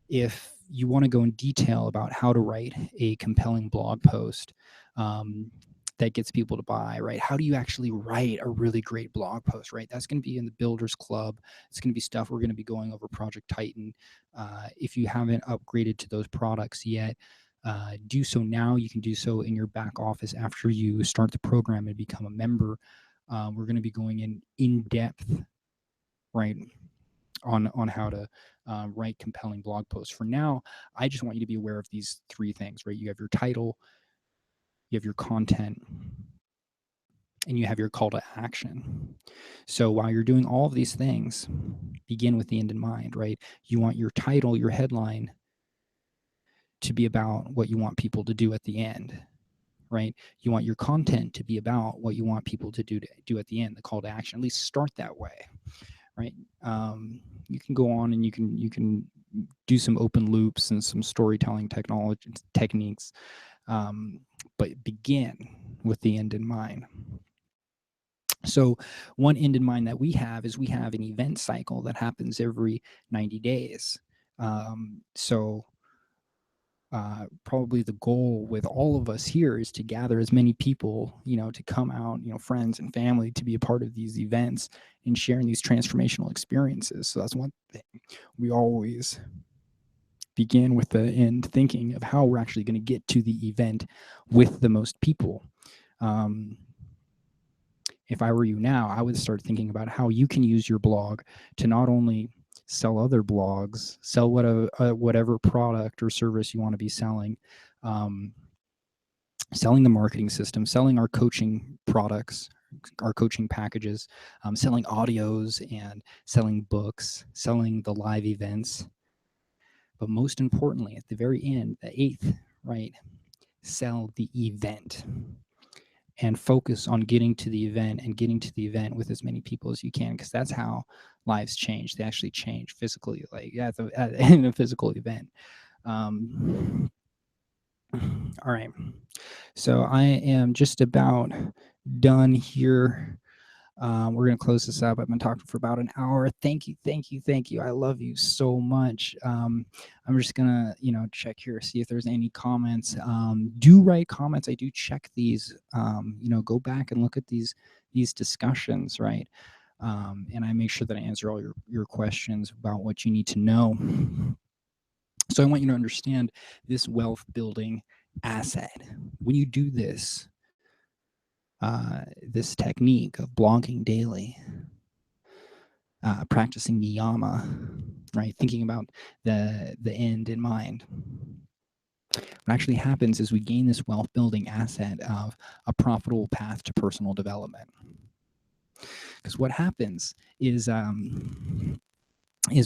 if you want to go in detail about how to write a compelling blog post that gets people to buy, right? How do you actually write a really great blog post, right? That's going to be in the Builders Club. It's going to be stuff we're going to be going over Project Titan. If you haven't upgraded to those products yet, do so now. You can do so in your back office after you start the program and become a member. We're going to be going in depth, right, on how to write compelling blog posts. For now, I just want you to be aware of these 3 things, right? You have your title, you have your content, and you have your call to action. So while you're doing all of these things, begin with the end in mind, right? You want your title, your headline, to be about what you want people to do at the end, right? You want your content to be about what you want people to do at the end, the call to action. At least start that way, right? You can go on and you can do some open loops and some storytelling techniques, but begin with the end in mind. So one end in mind that we have is we have an event cycle that happens every 90 days. Probably the goal with all of us here is to gather as many people, to come out, friends and family, to be a part of these events and sharing these transformational experiences. So that's one thing. We always begin with the end thinking of how we're actually going to get to the event with the most people. If I were you now, I would start thinking about how you can use your blog to not only sell other blogs, sell whatever product or service you want to be selling, selling the marketing system, selling our coaching products, our coaching packages, selling audios and selling books, selling the live events. But most importantly, at the very end, the 8th, right, sell the event. And focus on getting to the event with as many people as you can, because that's how lives change. They actually change physically, like in a physical event. All right. So I am just about done here. We're going to close this up. I've been talking for about an hour. Thank you. I love you so much. I'm just going to, check here, see if there's any comments. Do write comments. I do check these, go back and look at these discussions, right? And I make sure that I answer all your questions about what you need to know. So I want you to understand this wealth building asset. When you do this technique of blogging daily, practicing niyama, right? Thinking about the end in mind. What actually happens is we gain this wealth building asset of a profitable path to personal development. Because what happens is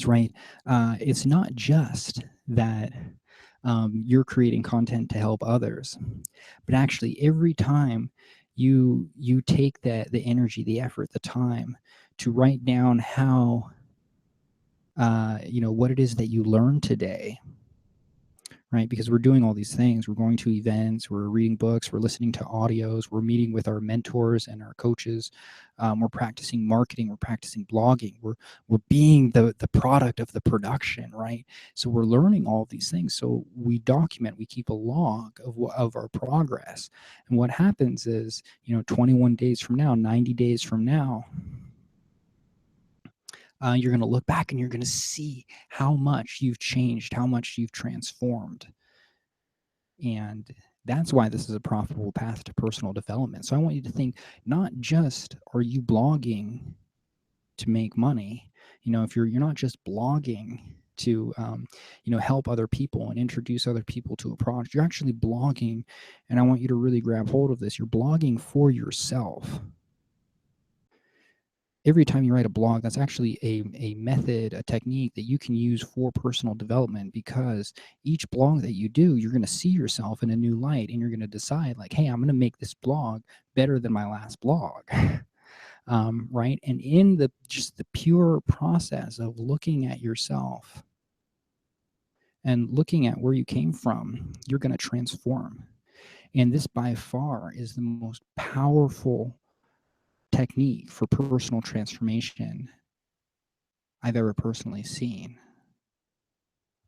right, it's not just that you're creating content to help others, but actually every time you take the energy, the effort, the time to write down how what it is that you learned today, right? Because we're doing all these things. We're going to events, we're reading books, we're listening to audios, we're meeting with our mentors and our coaches, we're practicing marketing, we're practicing blogging, we're being the product of the production, right? So we're learning all of these things. So we document, we keep a log of our progress. And what happens is, 21 days from now, 90 days from now, you're going to look back and you're going to see how much you've changed, how much you've transformed. And That's why this is a profitable path to personal development. So I want you to think, not just are you blogging to make money, if you're not just blogging to help other people and introduce other people to a product, you're actually blogging, and I want you to really grab hold of this, you're blogging for yourself. Every time you write a blog, that's actually a method, a technique that you can use for personal development, because each blog that you do, you're going to see yourself in a new light, and you're going to decide, like, hey, I'm going to make this blog better than my last blog. Right? And in just the pure process of looking at yourself and looking at where you came from, you're going to transform. And this by far is the most powerful technique for personal transformation I've ever personally seen,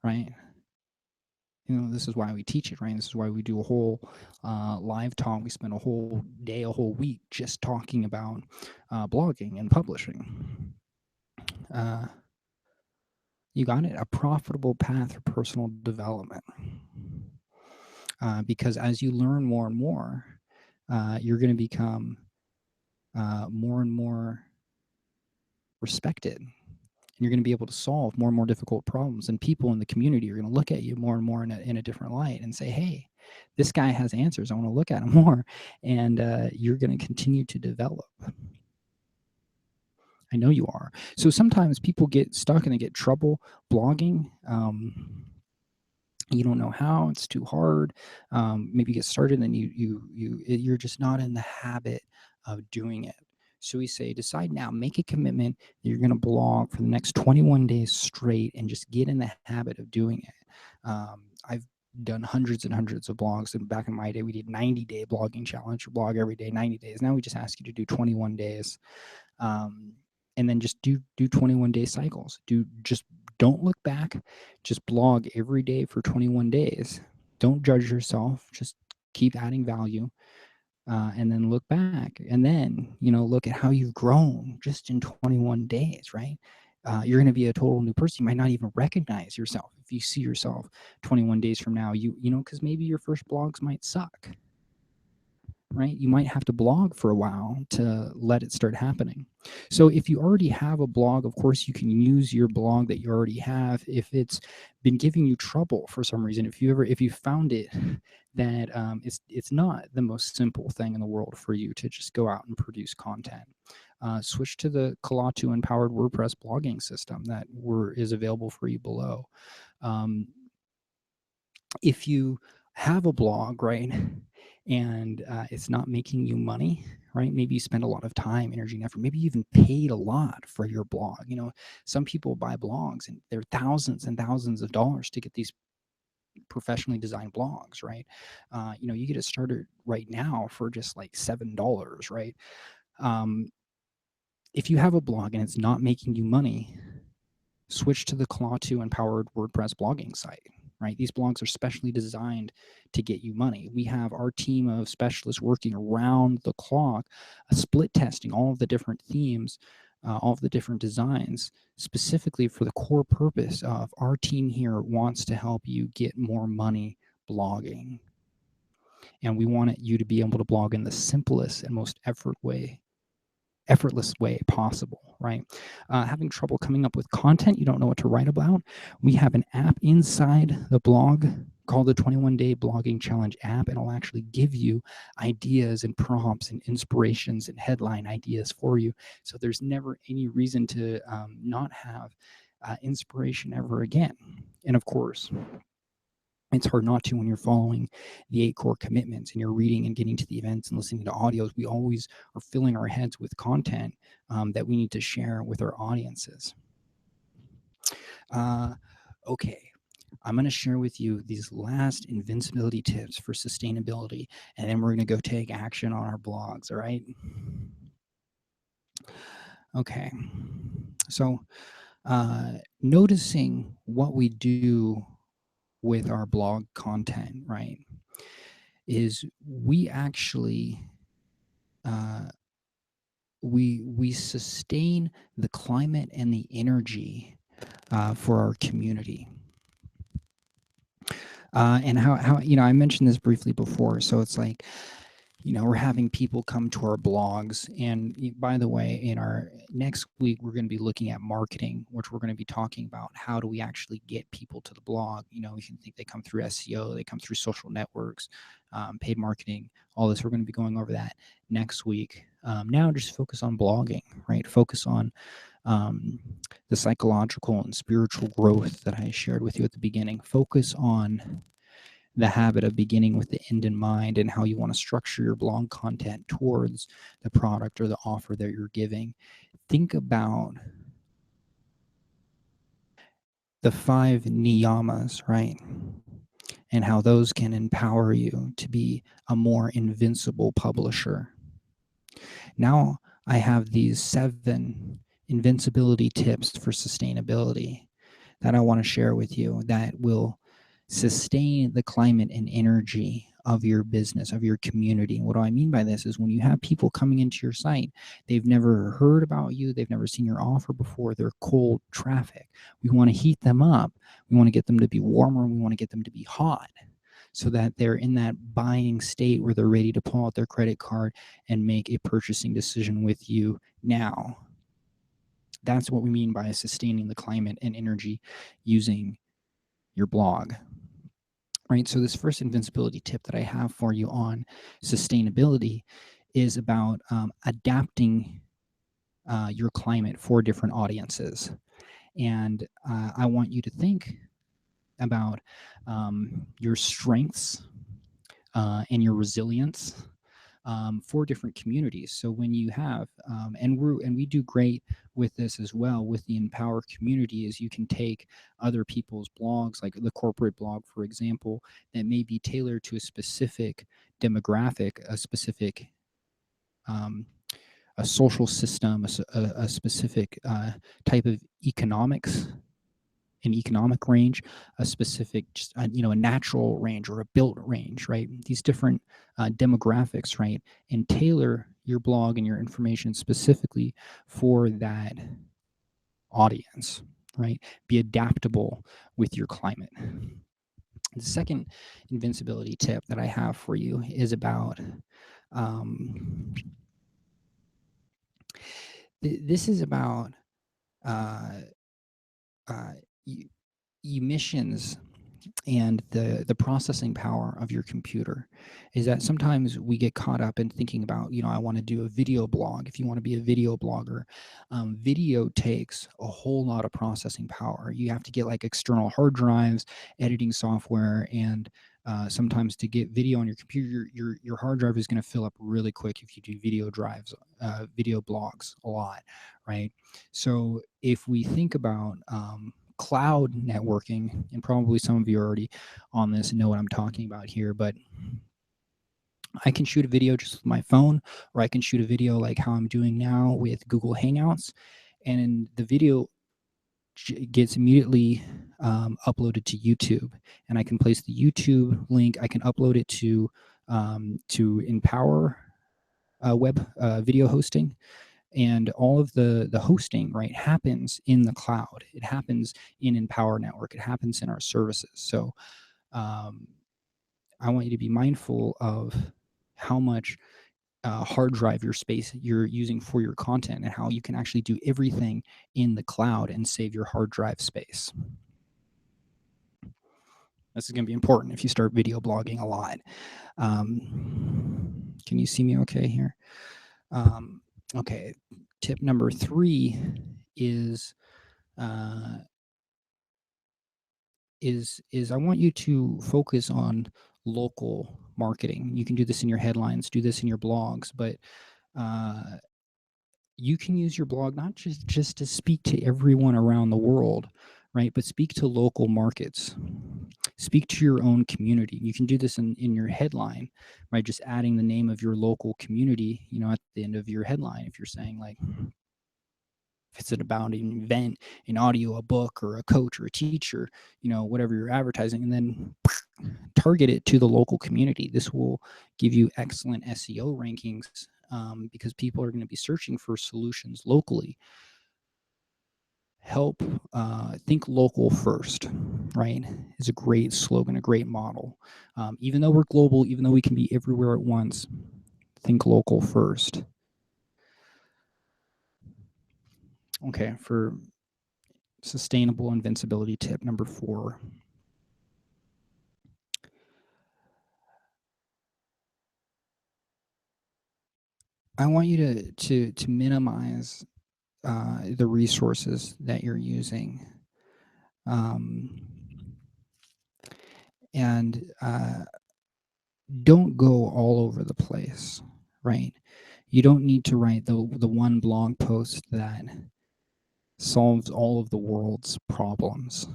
right? This is why we teach it, right? This is why we do a whole live talk. We spend a whole day, a whole week just talking about blogging and publishing. You got it, a profitable path for personal development. Because as you learn more and more, you're going to become more and more respected. And you're going to be able to solve more and more difficult problems. And people in the community are going to look at you more and more in a different light and say, hey, this guy has answers. I want to look at him more. And you're going to continue to develop. I know you are. So sometimes people get stuck and they get trouble blogging. You don't know how, it's too hard. Maybe you get started and you're just not in the habit of doing it. So we say, decide now, make a commitment that you're going to blog for the next 21 days straight and just get in the habit of doing it. I've done hundreds and hundreds of blogs, and back in my day we did 90-day blogging challenge, blog every day 90 days. Now we just ask you to do 21 days. And then just do 21-day cycles. Don't look back. Just blog every day for 21 days. Don't judge yourself. Just keep adding value, and then look back. And then, look at how you've grown just in 21 days, right? You're going to be a total new person. You might not even recognize yourself if you see yourself 21 days from now, because maybe your first blogs might suck, right? You might have to blog for a while to let it start happening. So if you already have a blog, of course, you can use your blog that you already have. If it's been giving you trouble for some reason, if you found it that it's not the most simple thing in the world for you to just go out and produce content, switch to the Kalatu empowered WordPress blogging system that is available for you below. If you have a blog, right, and it's not making you money, right? Maybe you spend a lot of time, energy, and effort. Maybe you even paid a lot for your blog. Some people buy blogs and they're thousands and thousands of dollars to get these professionally designed blogs, right? You get it started right now for just like $7, right? If you have a blog and it's not making you money, switch to the Kalatu empowered WordPress blogging site. Right? These blogs are specially designed to get you money. We have our team of specialists working around the clock, split testing all of the different themes, all of the different designs, specifically for the core purpose of our team here wants to help you get more money blogging. And we want you to be able to blog in the simplest and most effortless way possible, right? Having trouble coming up with content, you don't know what to write about, we have an app inside the blog called the 21-Day Blogging Challenge app, and it'll actually give you ideas and prompts and inspirations and headline ideas for you. So there's never any reason to not have inspiration ever again. And of course, it's hard not to when you're following the 8 core commitments and you're reading and getting to the events and listening to audios. We always are filling our heads with content that we need to share with our audiences. Okay, I'm going to share with you these last invincibility tips for sustainability, and then we're going to go take action on our blogs, all right? Okay, so noticing what we do with our blog content, right, is we actually we sustain the climate and the energy for our community. And how I mentioned this briefly before. So it's like, we're having people come to our blogs. And by the way, in our next week, we're going to be looking at marketing, which we're going to be talking about how do we actually get people to the blog. We can think they come through SEO, they come through social networks, paid marketing, all this. We're going to be going over that next week. Now just focus on blogging, right? Focus on the psychological and spiritual growth that I shared with you at the beginning. Focus on the habit of beginning with the end in mind and how you want to structure your blog content towards the product or the offer that you're giving. Think about the 5 niyamas, right? And how those can empower you to be a more invincible publisher. Now I have these 7 invincibility tips for sustainability that I want to share with you that will sustain the climate and energy of your business, of your community. What do I mean by this is when you have people coming into your site, they've never heard about you, they've never seen your offer before, they're cold traffic. We want to heat them up. We want to get them to be warmer. We want to get them to be hot so that they're in that buying state where they're ready to pull out their credit card and make a purchasing decision with you now. That's what we mean by sustaining the climate and energy using your blog. Right. So this first invincibility tip that I have for you on sustainability is about adapting your climate for different audiences. And I want you to think about your strengths and your resilience for different communities. So when you have, and we do great with this as well with the Empower community, is you can take other people's blogs, like the corporate blog, for example, that may be tailored to a specific demographic, a specific a social system, a specific type of economics, an economic range, a specific, just, a natural range or a built range, right? These different demographics, right? And tailor your blog and your information specifically for that audience, right? Be adaptable with your climate. The second invincibility tip that I have for you is about this is about uh, uh, emissions and the processing power of your computer. Is that sometimes we get caught up in thinking about, I want to do a video blog. If you want to be a video blogger, video takes a whole lot of processing power. You have to get like external hard drives, editing software, and sometimes to get video on your computer, your hard drive is going to fill up really quick if you do video drives, video blogs a lot, right? So if we think about cloud networking, and probably some of you are already on this and know what I'm talking about here, but I can shoot a video just with my phone, or I can shoot a video like how I'm doing now with Google Hangouts, and the video gets immediately uploaded to YouTube, and I can place the YouTube link. I can upload it to Empower web video hosting, and all of the hosting, right, happens in the cloud. It happens in Empower Network. It happens in our services. So I want you to be mindful of how much hard drive your space you're using for your content, and how you can actually do everything in the cloud and save your hard drive space. This is going to be important if you start video blogging a lot. Can you see me okay here? Okay, tip number 3 is I want you to focus on local marketing. You can do this in your headlines, do this in your blogs, but you can use your blog not just to speak to everyone around the world, right? But speak to local markets. Speak to your own community. You can do this in your headline, right? Just adding the name of your local community, at the end of your headline. If you're saying like, if it's about an event, an audio, a book, or a coach or a teacher, whatever you're advertising, and then target it to the local community. This will give you excellent SEO rankings because people are going to be searching for solutions locally. Think local first, right, is a great slogan, a great model. Even though we're global, even though we can be everywhere at once, think local first. Okay, for sustainable invincibility tip number 4. I want you to minimize the resources that you're using. And don't go all over the place, right? You don't need to write the one blog post that solves all of the world's problems,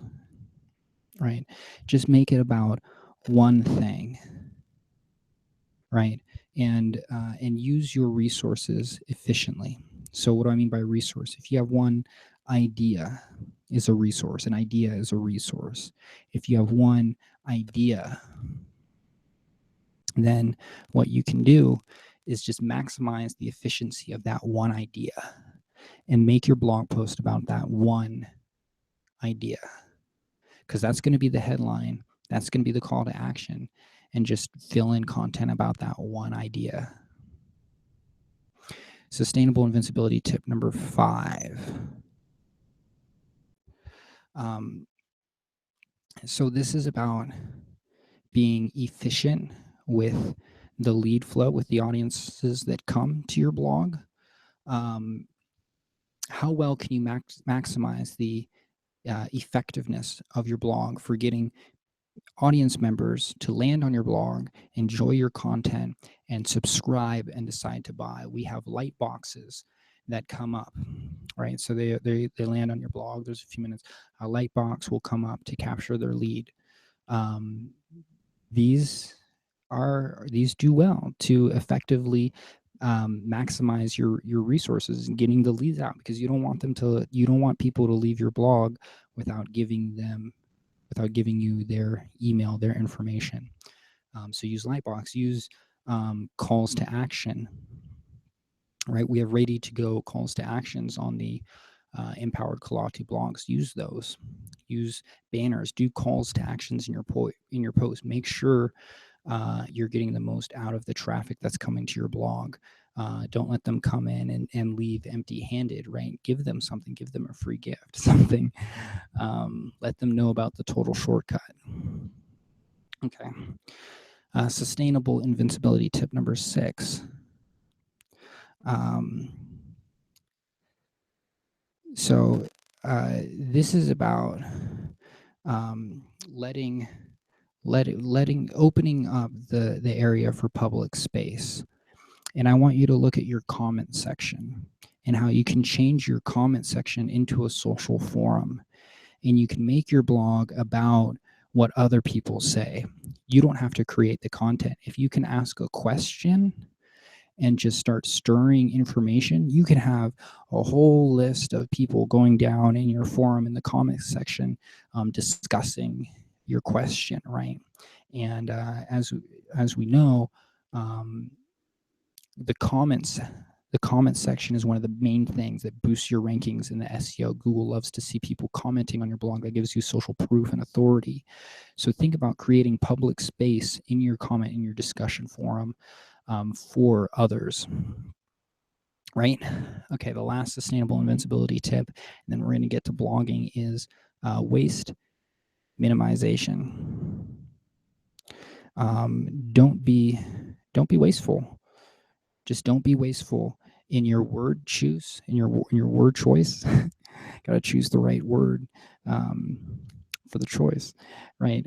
right? Just make it about one thing, right? And use your resources efficiently. So what do I mean by resource? If you have one idea is a resource, an idea is a resource. If you have one idea, then what you can do is just maximize the efficiency of that one idea and make your blog post about that one idea, because that's going to be the headline, that's going to be the call to action, and just fill in content about that one idea. Sustainable invincibility tip number 5. So this is about being efficient with the lead flow, with the audiences that come to your blog. How well can you maximize the effectiveness of your blog for getting audience members to land on your blog, enjoy your content, and subscribe and decide to buy? We have light boxes that come up, right? So they land on your blog. There's a few minutes. A light box will come up to capture their lead. These do well to effectively maximize your resources and getting the leads out, because you don't want people to leave your blog without giving you their email, their information. So use Lightbox, use calls to action, right? We have ready to go calls to actions on the Empowered Kalati blogs. Use those. Use banners. Do calls to actions in your post. Make sure you're getting the most out of the traffic that's coming to your blog. Don't let them come in and leave empty-handed, right? Give them something. Give them a free gift, something. Let them know about the total shortcut. Okay. Sustainable invincibility tip number 6. So this is about opening up the area for public space. And I want you to look at your comment section and how you can change your comment section into a social forum. And you can make your blog about what other people say. You don't have to create the content. If you can ask a question and just start stirring information, you can have a whole list of people going down in your forum in the comments section discussing your question, right? And as we know, the comments section is one of the main things that boosts your rankings in the SEO. Google loves to see people commenting on your blog. That gives you social proof and authority. So think about creating public space in your comment, in your discussion forum, for others, right? Okay, the last sustainable invincibility tip, and then we're going to get to blogging, is waste minimization. Don't be wasteful. Just don't be wasteful in your word choose, in your word choice. Got to choose the right word for the choice, right?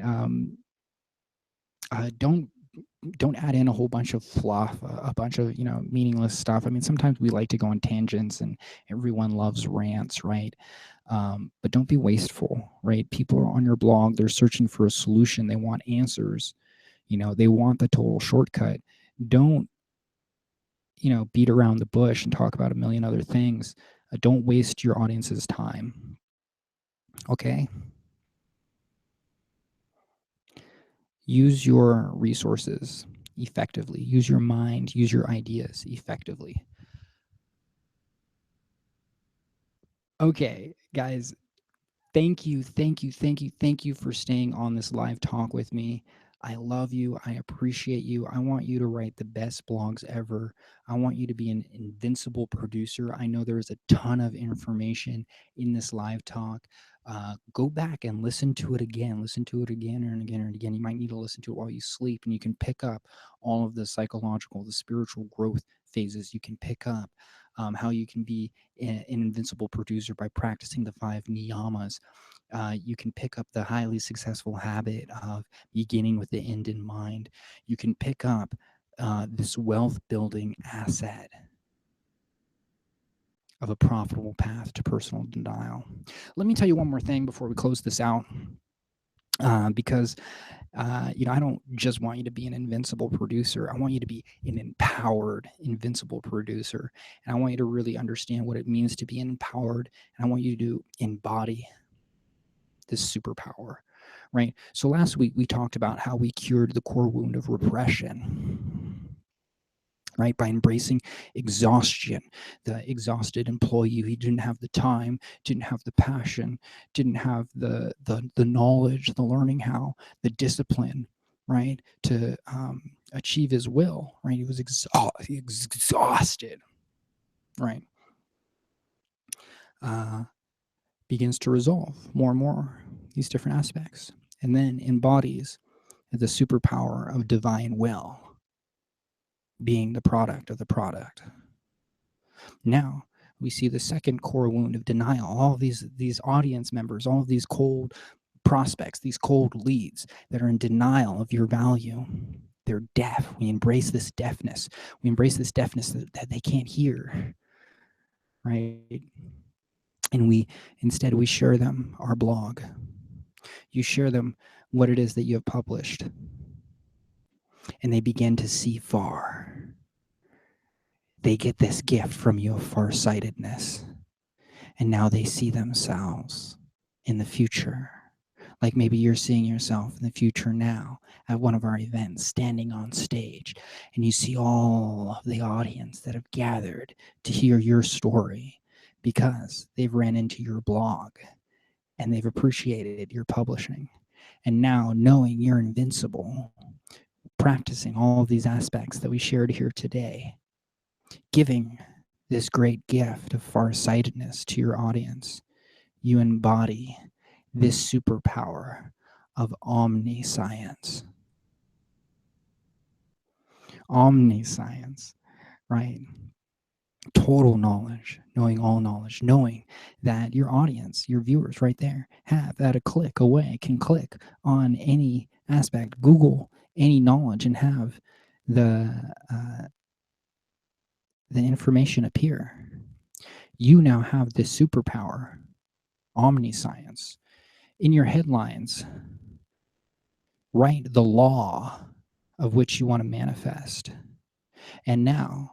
Don't add in a whole bunch of fluff, a bunch of meaningless stuff. I mean, sometimes we like to go on tangents, and everyone loves rants, right? But don't be wasteful, right? People are on your blog, they're searching for a solution, they want answers, they want the total shortcut. Don't beat around the bush and talk about a million other things. Don't waste your audience's time. Okay? Use your resources effectively. Use your mind. Use your ideas effectively. Okay, guys, Thank you, thank you, thank you, thank you for staying on this live talk with me. I love you. I appreciate you. I want you to write the best blogs ever. I want you to be an invincible producer. I know there's a ton of information in this live talk. Go back and listen to it again. Listen to it again and again and again. You might need to listen to it while you sleep, and you can pick up all of the psychological, the spiritual growth phases. You can pick up how you can be an invincible producer by practicing the 5 niyamas. You can pick up the highly successful habit of beginning with the end in mind. You can pick up this wealth building asset of a profitable path to personal denial. Let me tell you one more thing before we close this out. Because I don't just want you to be an invincible producer. I want you to be an empowered, invincible producer. And I want you to really understand what it means to be empowered. And I want you to embody this superpower, right? So last week we talked about how we cured the core wound of repression, right? By embracing exhaustion, the exhausted employee who didn't have the time, didn't have the passion, didn't have the knowledge, the learning how, the discipline, right, to achieve his will, right? He was exhausted, right? Begins to resolve more and more these different aspects, and then embodies the superpower of divine will, being the product of the product. Now we see the second core wound of denial. All of these audience members, all of these cold prospects, these cold leads that are in denial of your value. They're deaf. We embrace this deafness. We embrace this deafness that they can't hear, right? And we share them our blog. You share them what it is that you have published, and they begin to see far. They get this gift from you of farsightedness, and now they see themselves in the future. Like maybe you're seeing yourself in the future now at one of our events, standing on stage, and you see all of the audience that have gathered to hear your story because they've ran into your blog and they've appreciated your publishing. And now, knowing you're invincible, practicing all of these aspects that we shared here today, giving this great gift of farsightedness to your audience, you embody this superpower of omniscience. Omniscience, right? Total knowledge, knowing all knowledge, knowing that your audience, your viewers right there have at a click away, can click on any aspect, Google any knowledge, and have the information appear. You now have this superpower, omniscience. In your headlines, write the law of which you want to manifest. And now,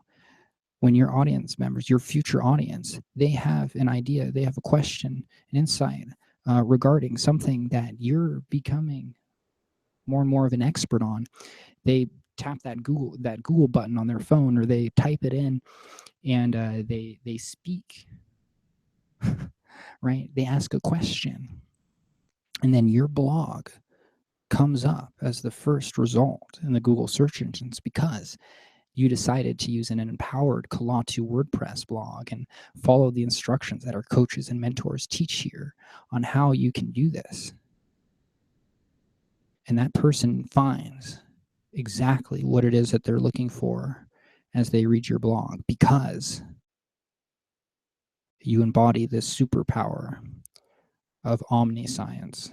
when your audience members, your future audience, they have an idea, they have a question, an insight regarding something that you're becoming more and more of an expert on, they tap that Google button on their phone, or they type it in, and they speak, right? They ask a question, and then your blog comes up as the first result in the Google search engines because you decided to use an empowered Kalatu WordPress blog and follow the instructions that our coaches and mentors teach here on how you can do this. And that person finds exactly what it is that they're looking for as they read your blog, because you embody this superpower of omniscience.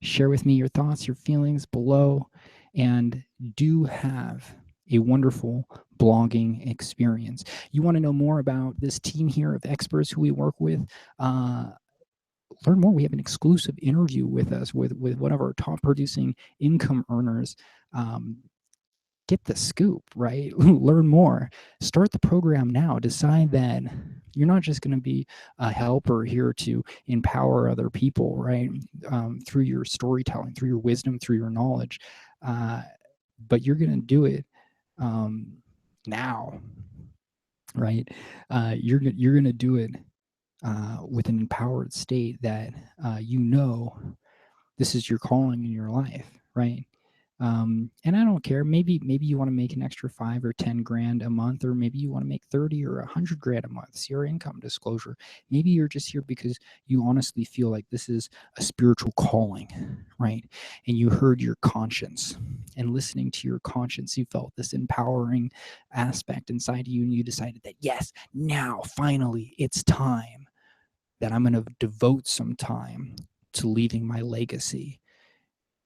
Share with me your thoughts, your feelings below, and do have a wonderful blogging experience. You want to know more about this team here of experts who we work with? Learn more. We have an exclusive interview with us with one of our top producing income earners. Get the scoop, right? Learn more. Start the program now. Decide that you're not just going to be a helper here to empower other people, right? Through your storytelling, through your wisdom, through your knowledge, but you're going to do it now, right? You're going to do it with an empowered state that you know this is your calling in your life, right? And I don't care. Maybe you want to make an extra 5 or 10 grand a month, or maybe you want to make 30 or 100 grand a month. It's your income disclosure. Maybe you're just here because you honestly feel like this is a spiritual calling, right? And you heard your conscience, and listening to your conscience, you felt this empowering aspect inside you, and you decided that yes, now finally it's time that I'm going to devote some time to leaving my legacy.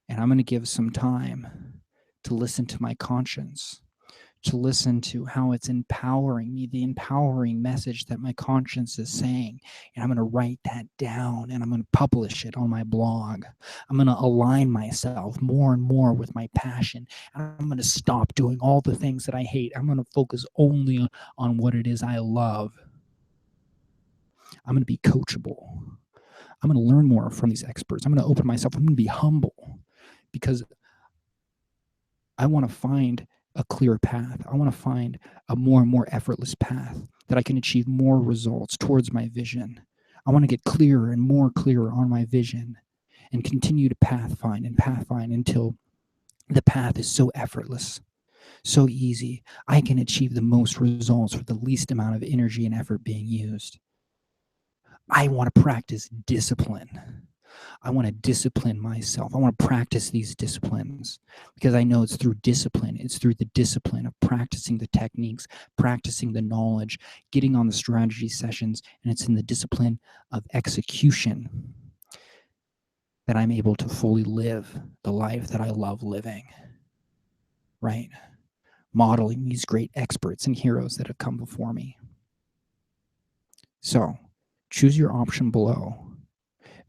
And I'm going to give some time to listen to my conscience, to listen to how it's empowering me, the empowering message that my conscience is saying. And I'm going to write that down, and I'm going to publish it on my blog. I'm going to align myself more and more with my passion. And I'm going to stop doing all the things that I hate. I'm going to focus only on what it is I love. I'm going to be coachable. I'm going to learn more from these experts. I'm going to open myself. I'm going to be humble, because I want to find a clear path. I want to find a more and more effortless path that I can achieve more results towards my vision. I want to get clearer and more clearer on my vision and continue to pathfind until the path is so effortless, so easy. I can achieve the most results with the least amount of energy and effort being used. I want to practice discipline. I want to discipline myself. I want to practice these disciplines, because I know it's through discipline. It's through the discipline of practicing the techniques, practicing the knowledge, getting on the strategy sessions, and it's in the discipline of execution that I'm able to fully live the life that I love living, right? Modeling these great experts and heroes that have come before me. So choose your option below.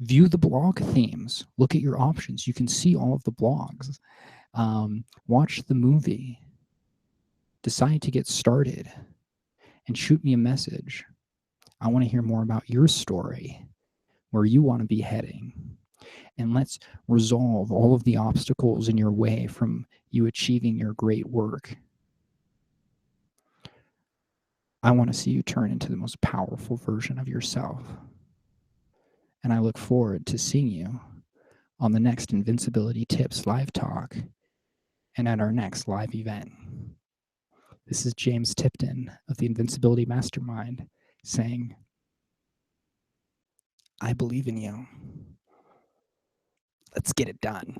View the blog themes. Look at your options. You can see all of the blogs. Watch the movie. Decide to get started and shoot me a message. I want to hear more about your story, where you want to be heading. And let's resolve all of the obstacles in your way from you achieving your great work. I want to see you turn into the most powerful version of yourself. And I look forward to seeing you on the next Invincibility Tips live talk and at our next live event. This is James Tipton of the Invincibility Mastermind saying, I believe in you. Let's get it done.